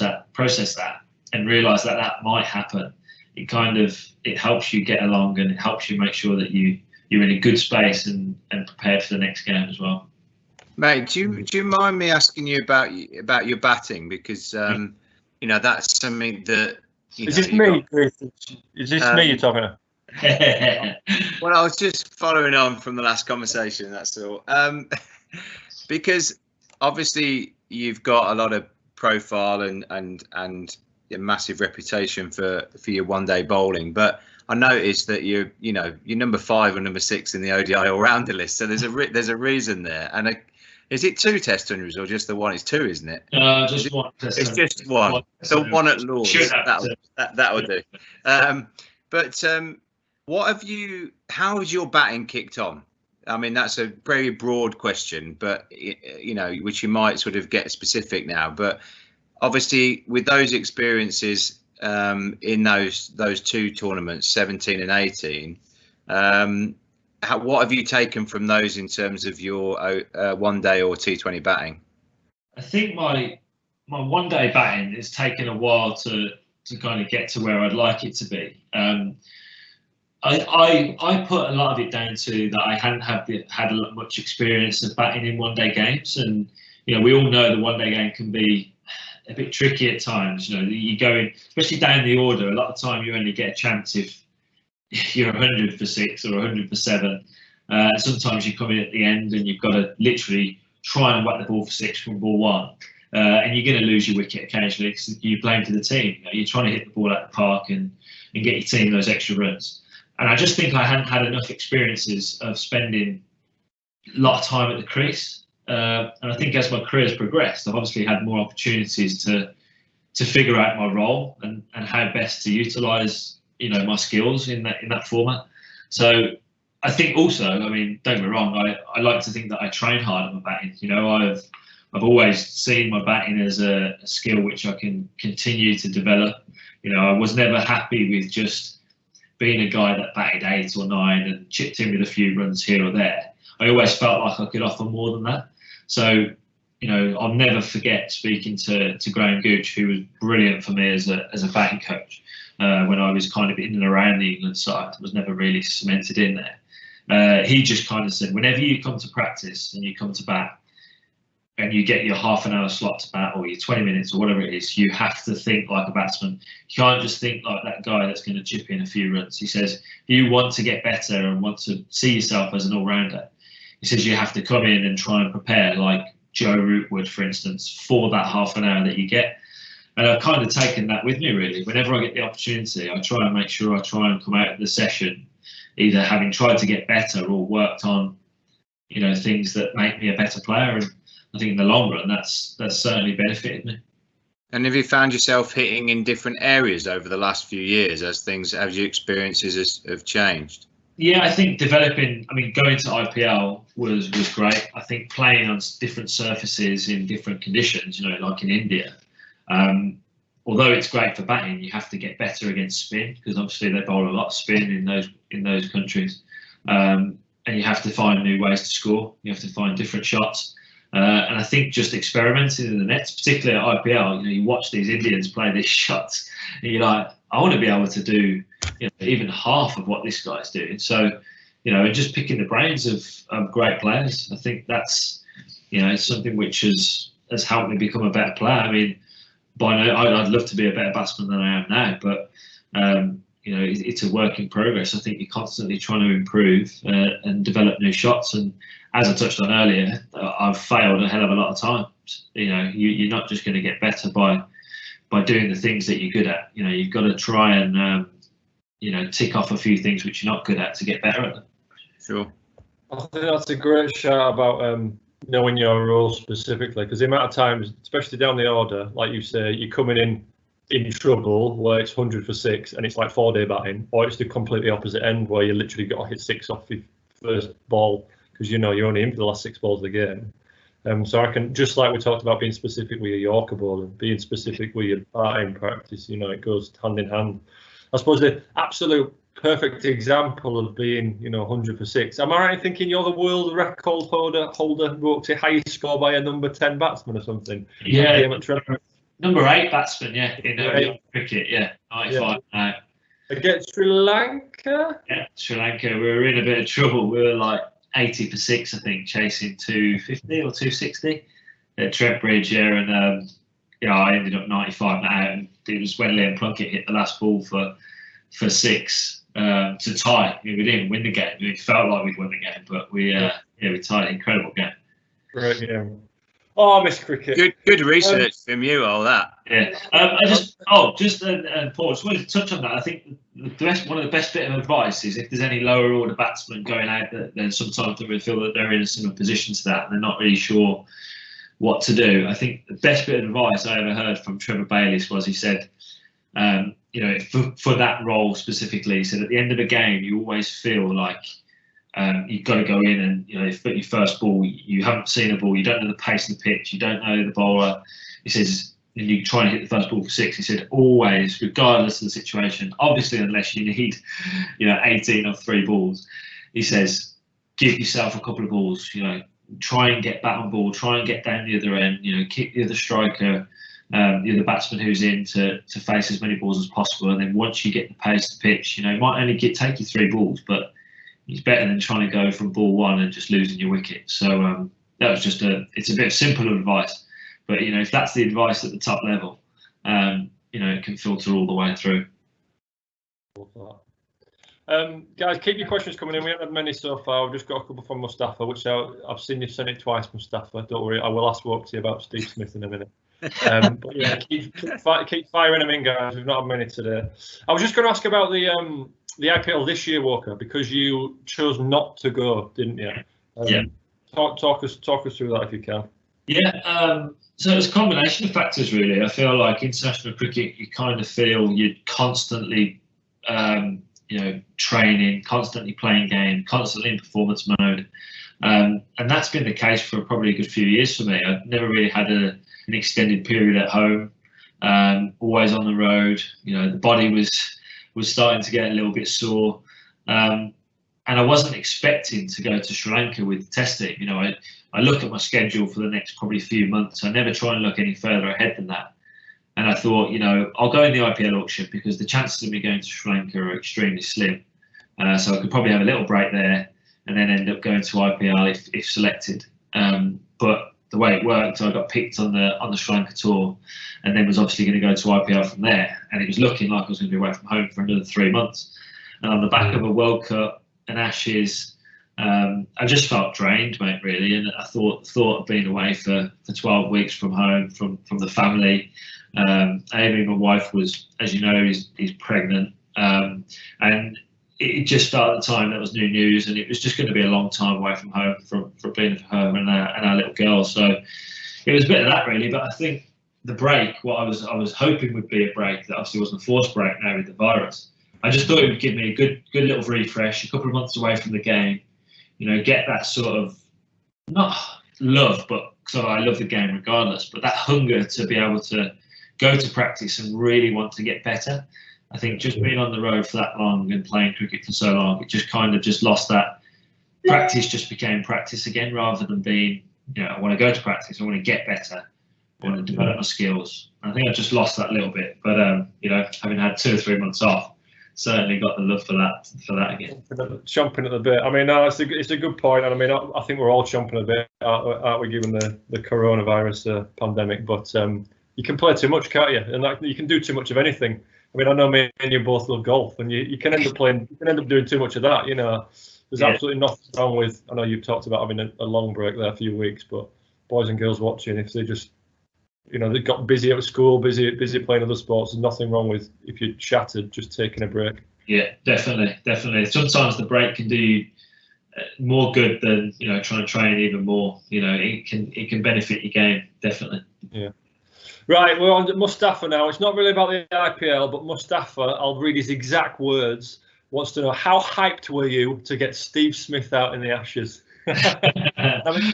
that and realise that might happen, it helps you get along, and it helps you make sure that you're in a good space and prepared for the next game as well. Mate, do you mind me asking you about your batting, because that's something that is this me? Is this me you're talking about? Well, I was just following on from the last conversation. That's all. Because obviously you've got a lot of profile and a massive reputation for your one-day bowling, but I noticed that you're number 5 or number 6 in the ODI all-rounder list. So there's a reason there. And is it 2 Test hundreds or just the one? It's 2, isn't it? Just one. It's just one. So one at Lords. That would do. But how has your batting kicked on? I mean, that's a very broad question, but which you might sort of get specific now. But obviously, with those experiences in those 2 tournaments, 17 and 18, what have you taken from those in terms of your one day or T20 batting? I think my my one-day batting is taking a while to kind of get to where I'd like it to be. I put a lot of it down to that I hadn't had much experience of batting in one-day games, and we all know the one-day game can be a bit tricky at times. You go in, especially down the order. A lot of time you only get a chance if you're 100 for 6 or 100 for 7. Sometimes you come in at the end and you've got to literally try and whack the ball for 6 from ball 1. And you're going to lose your wicket occasionally because you blame to the team. You're trying to hit the ball out the park and get your team those extra runs. And I just think I hadn't had enough experiences of spending a lot of time at the crease. And I think as my career has progressed, I've obviously had more opportunities to figure out my role and how best to utilise my skills in that format. So I think also, don't get me wrong, I like to think that I train hard at my batting. I've always seen my batting as a skill which I can continue to develop. I was never happy with just being a guy that batted 8 or 9 and chipped in with a few runs here or there. I always felt like I could offer more than that. So, I'll never forget speaking to Graham Gooch, who was brilliant for me as a batting coach when I was kind of in and around the England side. I was never really cemented in there. He just kind of said, whenever you come to practice and you come to bat, and you get your half an hour slot to bat or your 20 minutes or whatever it is, you have to think like a batsman. You can't just think like that guy that's going to chip in a few runs. He says, if you want to get better and want to see yourself as an all-rounder, he says you have to come in and try and prepare like Joe Root would, for instance, for that half an hour that you get. And I've kind of taken that with me, really. Whenever I get the opportunity, I try and make sure I try and come out of the session either having tried to get better or worked on, things that make me a better player. And I think in the long run, that's certainly benefited me. And have you found yourself hitting in different areas over the last few years as your experiences have changed? Yeah, I think going to IPL was great. I think playing on different surfaces in different conditions, like in India, although it's great for batting, you have to get better against spin because obviously they bowl a lot of spin in those countries, and you have to find new ways to score. You have to find different shots. And I think just experimenting in the nets, particularly at IPL, you watch these Indians play these shots, and you're like, I want to be able to do even half of what this guy's doing. So, just picking the brains of great players, I think that's, something which has helped me become a better player. By now, I'd love to be a better batsman than I am now, but it's a work in progress. I think you're constantly trying to improve and develop new shots. And as I touched on earlier, I've failed a hell of a lot of times. You're not just going to get better by doing the things that you're good at. You've got to try and tick off a few things which you're not good at to get better at them. Sure. I think that's a great shout about knowing your role specifically, because the amount of times, especially down the order, like you say, you're coming in trouble where it's 100 for 6 and it's like 4-day batting, or it's the completely opposite end where you literally got to hit 6 off your first ball because you're only in for the last 6 balls of the game. So I can, just like we talked about being specific with your Yorker ball and being specific with your batting practice, it goes hand in hand. I suppose the absolute perfect example of being, 100 for 6. Am I right in thinking you're the world record holder who up to highest score by a number 10 batsman or something? Yeah, number 8 batsman, in cricket, 95 now. Against Sri Lanka? Yeah, Sri Lanka, we were in a bit of trouble. We were like 80 for 6, I think, chasing 250 or 260 at Trent Bridge, and I ended up 95 now, and it was when Liam Plunkett hit the last ball for 6 to tie. We didn't win the game. It felt like we'd won the game, but we tied. Incredible game. Right, yeah. Oh, I miss cricket. Good research from you, all that. Yeah. Paul, just wanted to touch on that. I think one of the best bit of advice is if there's any lower order batsmen going out, then sometimes they feel that they're in a similar position to that and they're not really sure what to do. I think the best bit of advice I ever heard from Trevor Bayliss was, he said, for that role specifically, he said at the end of a game you always feel like you've got to go in and your first ball, you haven't seen a ball, you don't know the pace of the pitch, you don't know the bowler. He says, and you try and hit the first ball for 6. He said, always, regardless of the situation, obviously unless you need 18 or 3 balls, he says, give yourself a couple of balls, try and get bat on ball, try and get down the other end, kick the other striker, you're the batsman who's in to face as many balls as possible, and then once you get the pace to pitch, it might only take you 3 balls, but it's better than trying to go from ball 1 and just losing your wicket. So that was just it's a bit of simple advice, but if that's the advice at the top level, it can filter all the way through. Guys, keep your questions coming in. We haven't had many so far. We've just got a couple from Mustafa, which I've seen you send it twice, Mustafa. Don't worry, I will ask Woakes about Steve Smith in a minute. But yeah, keep firing them in, guys. We've not had many today. I was just going to ask about the IPL this year, Walker, because you chose not to go, didn't you? Yeah. Talk us through that if you can. Yeah. So it's a combination of factors, really. I feel like international cricket, you kind of feel you're constantly, training, constantly playing game, constantly in performance mode, and that's been the case for probably a good few years for me. I've never really had an extended period at home. Always on the road. The body was starting to get a little bit sore, and I wasn't expecting to go to Sri Lanka with the test team. I look at my schedule for the next probably few months. I never try and look any further ahead than that. And I thought, I'll go in the IPL auction because the chances of me going to Sri Lanka are extremely slim. So I could probably have a little break there and then end up going to IPL if selected. But the way it worked, I got picked on the Sri Lanka tour, and then was obviously going to go to IPL from there. And it was looking like I was going to be away from home for another 3 months. And on the back of a World Cup and Ashes, I just felt drained, mate, really. And I thought of being away for 12 weeks from home, from the family. Amy, my wife, was, as you know, is pregnant, and it just felt at the time that was new news, and it was just going to be a long time away from home, from being with her and our little girl. So it was a bit of that, really. But I think the break, what I was hoping would be a break, that obviously wasn't a forced break now with the virus. I just thought it would give me a good little refresh, a couple of months away from the game, get that sort of, not love, but so I love the game regardless, but that hunger to be able to go to practice and really want to get better. I think just being on the road for that long and playing cricket for so long, it just kind of just lost that. Practice just became practice again, rather than being, I want to go to practice, I want to get better, I want to develop my skills. I think I just lost that a little bit, but having had 2 or 3 months off, certainly got the love for that again. Chomping at the bit. I mean, no, it's a good point, and I mean, I think we're all chomping a bit, aren't we, given the coronavirus pandemic? But you can play too much, can't you? And you can do too much of anything. I mean, I know me and you both love golf, and you can end up playing. You can end up doing too much of that. There's absolutely nothing wrong with. I know you've talked about having a long break there, a few weeks, but boys and girls watching, if they just, they got busy at school, busy playing other sports, there's nothing wrong with, if you're shattered, just taking a break. Yeah, definitely. Sometimes the break can do more good than trying to train even more. It can benefit your game, definitely. Yeah. Right, we're on to Mustafa now. It's not really about the IPL, but Mustafa, I'll read his exact words, wants to know, how hyped were you to get Steve Smith out in the Ashes? I mean,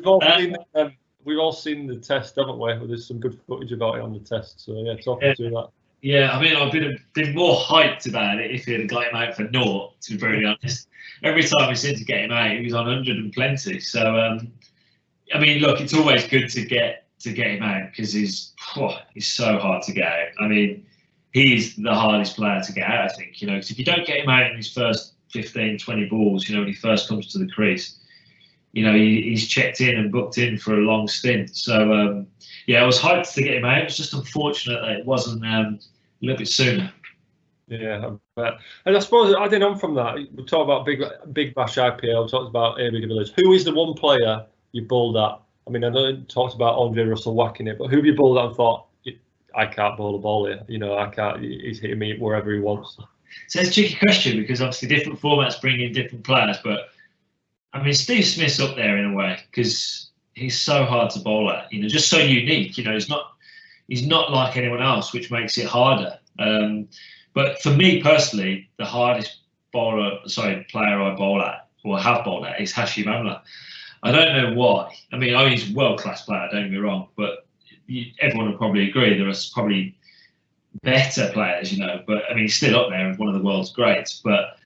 we've all seen the test, haven't we? There's some good footage about it on the test. So yeah, talk through that. Yeah, I mean, I've been more hyped about it if he had got him out for naught, to be very honest. Every time we seemed to get him out, he was on 100 and plenty. So, I mean, look, it's always good to get him out, because he's so hard to get out. I mean, he's the hardest player to get out, I think, because if you don't get him out in his first 15, 20 balls, when he first comes to the crease, he's checked in and booked in for a long stint. So, I was hyped to get him out. It's just unfortunate that it wasn't a little bit sooner. Yeah, and I suppose adding on from that, we talked about Big Bash IPL, we talked about AB de Villiers. Who is the one player you bowled at? I mean, I know you talked about Andre Russell whacking it, but who have you bowled at and thought, I can't bowl a ball here? I can't. He's hitting me wherever he wants. So it's a tricky question, because obviously different formats bring in different players. But I mean, Steve Smith's up there in a way, because he's so hard to bowl at. Just so unique. He's not like anyone else, which makes it harder. But for me personally, the hardest player I bowl at, or have bowled at, is Hashim Amla. I don't know why. I mean, he's a world-class player, don't get me wrong, but everyone would probably agree there are probably better players, but I mean, he's still up there as one of the world's greats. But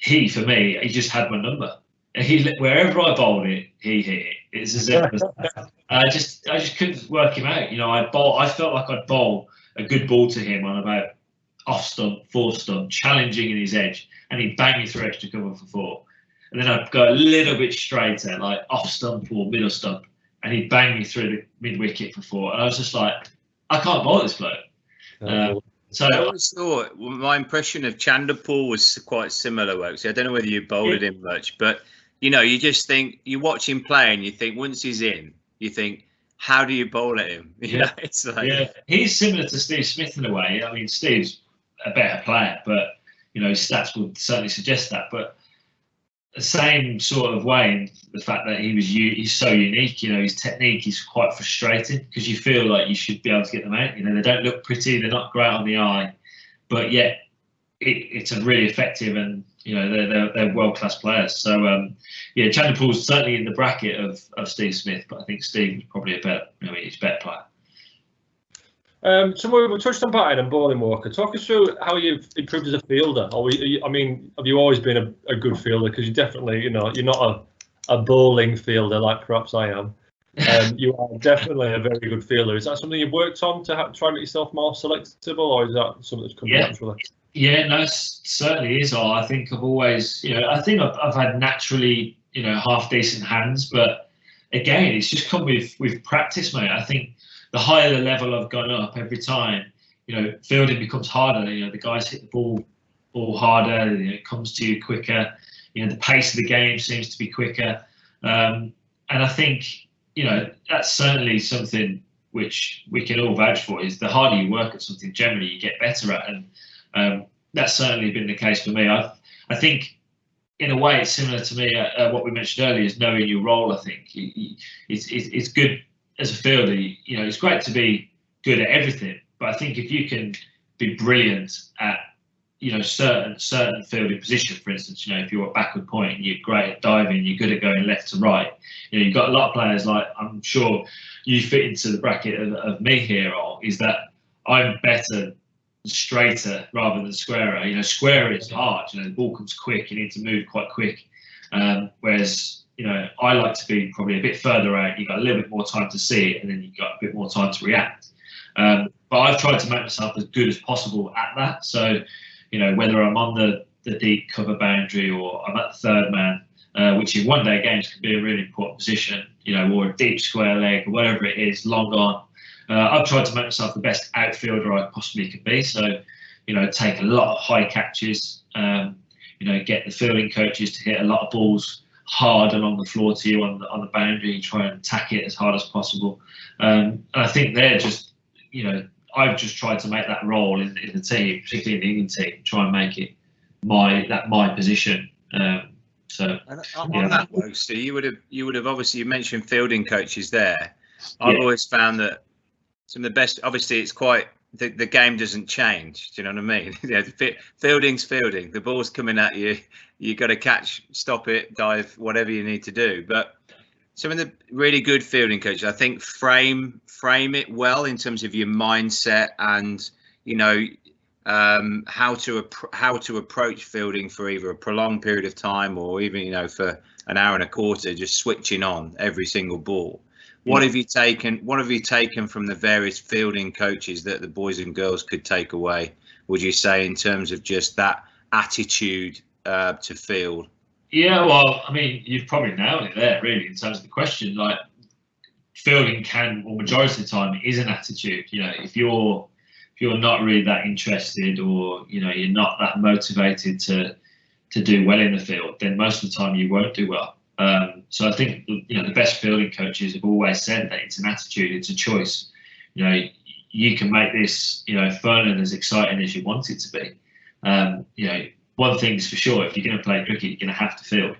for me, he just had my number. Wherever I bowled it, he hit it. It's as simple as that. I just couldn't work him out. I felt like I'd bowl a good ball to him on about off stump, 4 stump, challenging in his edge, and he'd bang me through extra cover for 4. And then I'd go a little bit straighter, like off stump or middle stump, and he'd bang me through the mid wicket for 4. And I was just like, I can't bowl this bloke. So I always thought my impression of Chanderpaul was quite similar. Woakes. I don't know whether you bowled him much, but you just think you watch him play and you think once he's in, you think, how do you bowl at him? It's like he's similar to Steve Smith in a way. I mean, Steve's a better player, but his stats would certainly suggest that. But the same sort of way, in the fact that he's so unique. His technique is quite frustrating because you feel like you should be able to get them out. They don't look pretty, they're not great on the eye, but yet it's a really effective, and they're world-class players. So Chanderpaul's certainly in the bracket of Steve Smith, but I think Steve is probably he's a better player. So we touched on batting and bowling, Walker. Talk us through how you've improved as a fielder. Have you always been a good fielder? Because you definitely, you're not a bowling fielder like perhaps I am. You are definitely a very good fielder. Is that something you've worked on to try and get yourself more selectable, or is that something that's come naturally? Yeah, no, certainly is. I think I've always, I've had naturally, half decent hands, but again, it's just come with practice, mate. I think the higher the level I've gone up every time, fielding becomes harder. The guys hit the ball harder. It comes to you quicker. The pace of the game seems to be quicker. And I think, that's certainly something which we can all vouch for, is the harder you work at something, generally you get better at. And that's certainly been the case for me. I think, in a way, it's similar to me. What we mentioned earlier is knowing your role. I think it's good as a fielder. It's great to be good at everything, but I think if you can be brilliant at certain fielding position, for instance, if you're a backward point and you're great at diving, you're good at going left to right. You've got a lot of players, like I'm sure you fit into the bracket of me here, is that I'm better straighter rather than squarer. Squarer is hard. The ball comes quick. You need to move quite quick. Whereas I like to be probably a bit further out. You've got a little bit more time to see it, and then you've got a bit more time to react. But I've tried to make myself as good as possible at that. So, whether I'm on the deep cover boundary or I'm at the third man, which in one-day games can be a really important position, or a deep square leg or whatever it is, long on. I've tried to make myself the best outfielder I possibly could be. So, take a lot of high catches, get the fielding coaches to hit a lot of balls hard along the floor to you on the boundary and try and attack it as hard as possible. And I think they're just, I've just tried to make that role in the team, particularly in the England team, try and make it my position. On that, Woakes, so you would have obviously, you mentioned fielding coaches there. I've always found that some of the best, obviously it's quite, the game doesn't change. Do you know what I mean? Fielding's fielding. The ball's coming at you. You got to catch, stop it, dive, whatever you need to do. But some of the really good fielding coaches, I think, frame it well in terms of your mindset and how to approach fielding for either a prolonged period of time or even for an hour and a quarter, just switching on every single ball. What have you taken from the various fielding coaches that the boys and girls could take away, would you say, in terms of just that attitude to field? Yeah, well, I mean, you've probably nailed it there, really, in terms of the question. Like, fielding majority of the time, is an attitude. If you're not really that interested, or you're not that motivated to do well in the field, then most of the time you won't do well. So I think the best fielding coaches have always said that it's an attitude, it's a choice. You can make this fun and as exciting as you want it to be. One thing's for sure: if you're going to play cricket, you're going to have to field.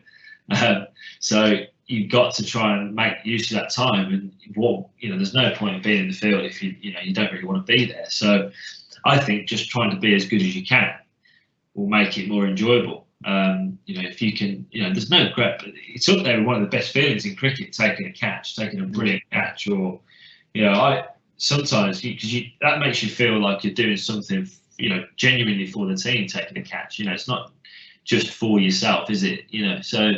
So you've got to try and make use of that time. And there's no point in being in the field if you don't really want to be there. So I think just trying to be as good as you can will make it more enjoyable. If you can, there's no great, it's up there with one of the best feelings in cricket, taking a brilliant catch, or, sometimes that makes you feel like you're doing something, genuinely for the team, taking a catch. It's not just for yourself, is it? So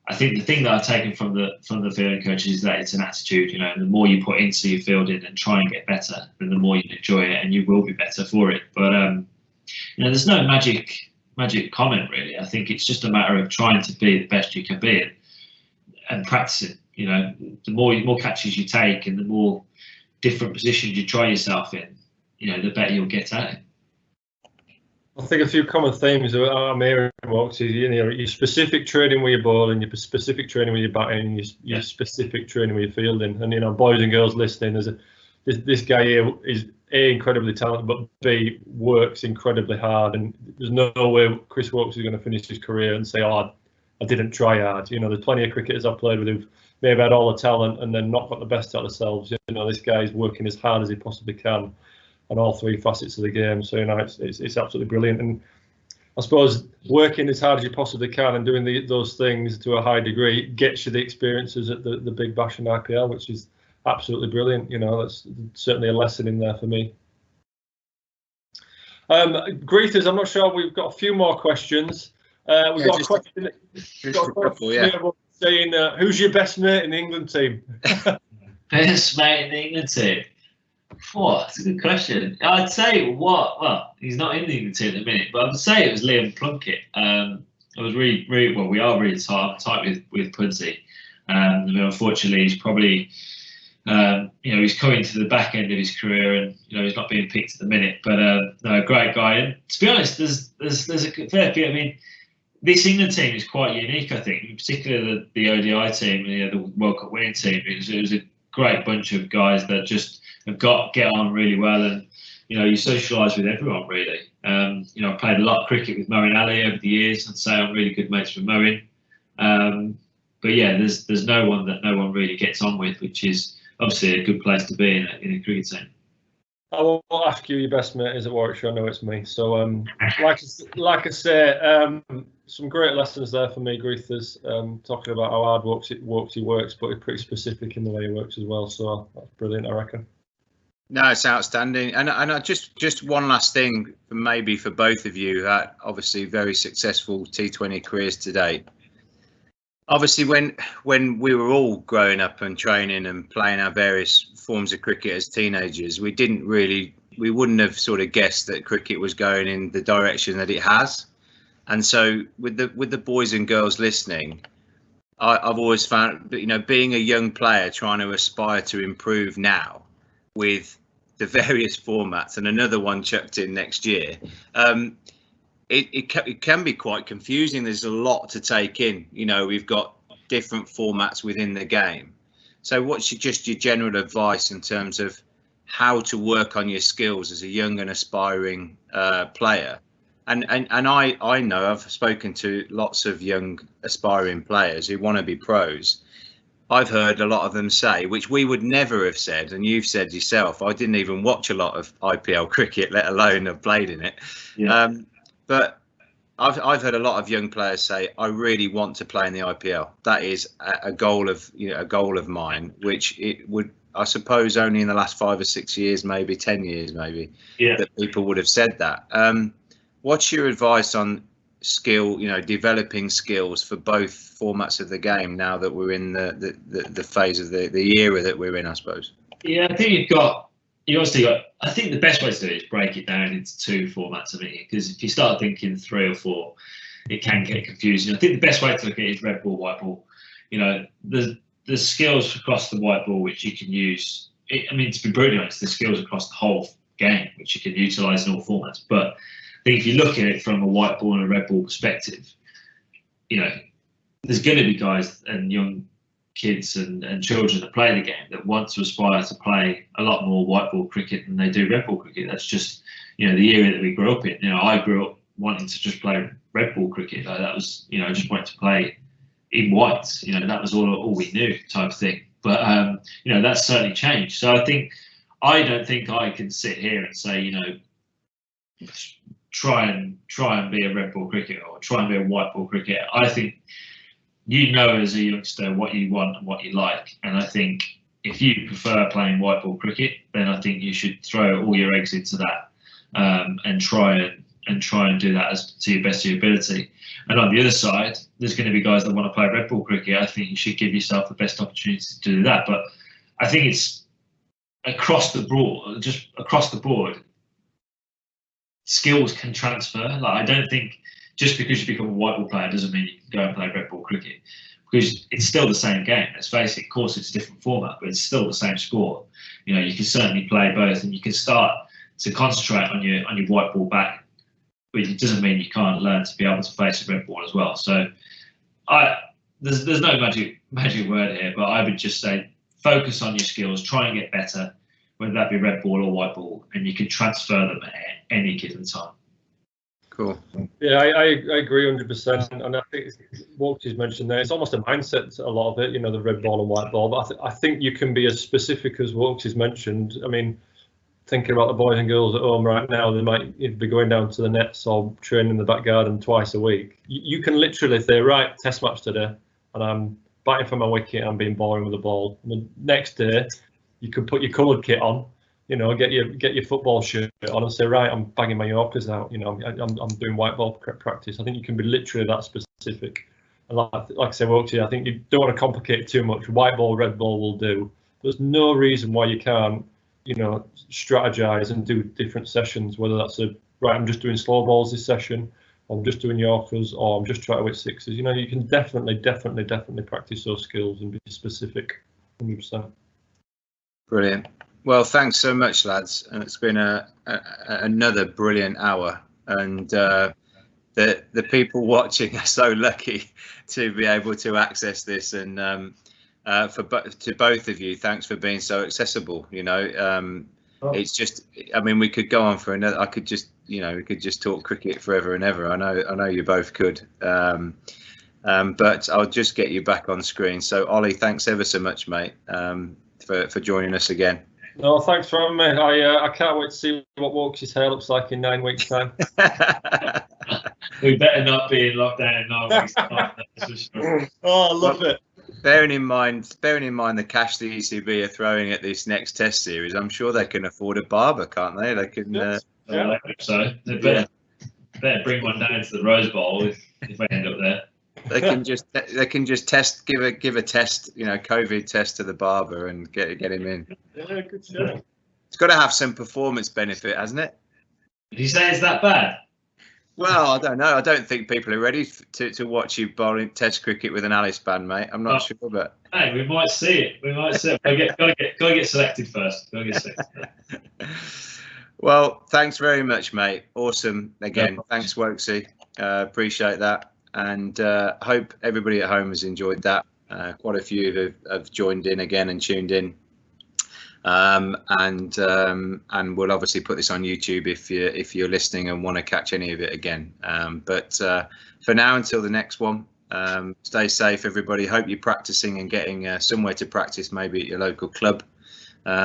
I think the thing that I've taken from the fielding coaches is that it's an attitude. You know, and the more you put into your fielding and try and get better, then the more you enjoy it, and you will be better for it. But you know, there's no magic comment really. I think it's just a matter of trying to be the best you can be and practicing. You know, the more catches you take and the more different positions you try yourself in, you know, the better you'll get at it. I think a few common themes that I'm hearing, Woakes, is, you know, your specific training with your ball and your specific training with your batting, and your specific training with your fielding. And, you know, boys and girls listening, this guy here is A, incredibly talented, but B, works incredibly hard. And there's no way Chris Woakes is going to finish his career and say, oh, I didn't try hard. You know, there's plenty of cricketers I've played with who've maybe had all the talent and then not got the best out of themselves. You know, this guy's working as hard as he possibly can on all three facets of the game. So, you know, it's absolutely brilliant. And I suppose working as hard as you possibly can and doing those things to a high degree gets you the experiences at the Big Bash and IPL, which is absolutely brilliant. You know, that's certainly a lesson in there for me. Greeters, I'm not sure. We've got a few more questions. We've got a question here saying, who's your best mate in the England team? Best mate in the England team? Oh, that's a good question. I'd say well, he's not in the England team at the minute, but I'd say it was Liam Plunkett. I was really well, we are really tight with Pudsey. I mean, unfortunately, he's probably, you know, he's coming to the back end of his career, and you know, he's not being picked at the minute. But no, great guy. And to be honest, there's a fair few. I mean, this England team is quite unique, I think, in particular the ODI team, you know, the World Cup winning team, because it was a great bunch of guys that just have get on really well, and you know, you socialise with everyone really. You know, I played a lot of cricket with Moeen Ali over the years. I'd say I'm really good mates with Moeen. But yeah, there's no one that no one really gets on with, which is obviously a good place to be in a cricket team. I will ask you your best mate is at Warwickshire. I know it's me. So, like I say, some great lessons there for me, Greethers. Talking about how hard he works, but he's pretty specific in the way he works as well. So that's brilliant, I reckon. No, it's outstanding. And I just one last thing, maybe for both of you, obviously very successful T20 careers to date. Obviously, when we were all growing up and training and playing our various forms of cricket as teenagers, we wouldn't have sort of guessed that cricket was going in the direction that it has. And so with the boys and girls listening, I've always found that, you know, being a young player trying to aspire to improve now with the various formats and another one chucked in next year, it can be quite confusing. There's a lot to take in. You know, we've got different formats within the game. So what's just your general advice in terms of how to work on your skills as a young and aspiring player? And I know I've spoken to lots of young aspiring players who want to be pros. I've heard a lot of them say, which we would never have said, and you've said yourself, I didn't even watch a lot of IPL cricket, let alone have played in it. Yeah. But I've heard a lot of young players say, I really want to play in the IPL. That is a goal of mine, which it would, I suppose, only in the last 5 or 6 years, maybe 10 years, maybe, that people would have said that. What's your advice on developing skills for both formats of the game now that we're in the phase of the era that we're in, I suppose? Yeah, I think you obviously got. I think the best way to do it is break it down into 2 formats, because if you start thinking 3 or 4, it can get confusing. I think the best way to look at it is red ball, white ball. You know, there's skills across the white ball which you can use. I mean, to be brutally honest, there's skills across the whole game which you can utilise in all formats. But I think if you look at it from a white ball and a red ball perspective, you know, there's going to be guys and young kids and children that play the game that want to aspire to play a lot more white ball cricket than they do red ball cricket. That's just, you know, the era that we grew up in. You know, I grew up wanting to just play red ball cricket. That was, you know, I just wanted to play in whites. You know, that was all we knew, type of thing. But you know, that's certainly changed. So I don't think I can sit here and say, you know, try and be a red ball cricketer or try and be a white ball cricketer. I think you know as a youngster what you want and what you like, and I think if you prefer playing white ball cricket, then I think you should throw all your eggs into that and try and and try and do that as to your best of your ability. And on the other side, there's going to be guys that want to play red ball cricket. I think you should give yourself the best opportunity to do that. But I think it's across the board, skills can transfer. Like, I don't think just because you become a white ball player doesn't mean you can go and play red ball cricket, because it's still the same game. Let's face it, of course it's a different format, but it's still the same sport. You know, you can certainly play both, and you can start to concentrate on your white ball back, but it doesn't mean you can't learn to be able to face a red ball as well. So there's no magic word here, but I would just say focus on your skills, try and get better, whether that be red ball or white ball, and you can transfer them at any given time. Cool. Yeah, I agree 100%. And I think Woakes has mentioned there, it's almost a mindset, a lot of it, you know, the red ball and white ball. But I think you can be as specific as Woakes has mentioned. I mean, thinking about the boys and girls at home right now, they might be going down to the nets or training in the back garden twice a week. You can literally say, right, test match today, and I'm batting for my wicket, I'm being boring with the ball. And the next day, you can put your coloured kit on, you know, get your football shirt on and say, right, I'm banging my Yorkers out, you know, I'm doing white ball practice. I think you can be literally that specific. And like I say, Woakes, I think you don't want to complicate it too much. White ball, red ball will do. There's no reason why you can't, you know, strategize and do different sessions, whether that's right, I'm just doing slow balls this session, or I'm just doing Yorkers, or I'm just trying to hit sixes. You know, you can definitely practice those skills and be specific, 100%. Brilliant. Well, thanks so much, lads. And it's been another brilliant hour. And the people watching are so lucky to be able to access this. And to both of you, thanks for being so accessible. You know, it's just, I mean, we could go on for another. I could just, you know, we could just talk cricket forever and ever. I know you both could. But I'll just get you back on screen. So, Ollie, thanks ever so much, mate, for joining us again. No, thanks for having me. I can't wait to see what Woakes' hair looks like in 9 weeks' time. We better not be in lockdown in 9 weeks' time. That's for sure. Oh, I love it. Bearing in mind the cash the ECB are throwing at this next Test series, I'm sure they can afford a barber, can't they? They can. Yes. I think so. They better bring one down to the Rose Bowl if they end up there. They can just test, give a test, you know, COVID test to the barber and get him in. Yeah, good show. It's got to have some performance benefit, hasn't it? Did you say it's that bad? Well, I don't know. I don't think people are ready to watch you bowling Test cricket with an Alice band, mate. I'm not sure, but hey, we might see it. Gotta get selected first. Gotta get selected. Well, thanks very much, mate. Awesome. Again, thanks, Woakesy. Appreciate that. And hope everybody at home has enjoyed that. Quite a few have joined in again and tuned in. And we'll obviously put this on YouTube if you're listening and want to catch any of it again. But for now, until the next one, stay safe, everybody. Hope you're practicing and getting somewhere to practice, maybe at your local club.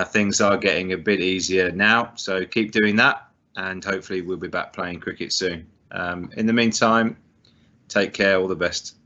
Things are getting a bit easier now, so keep doing that, and hopefully we'll be back playing cricket soon. In the meantime, take care, all the best.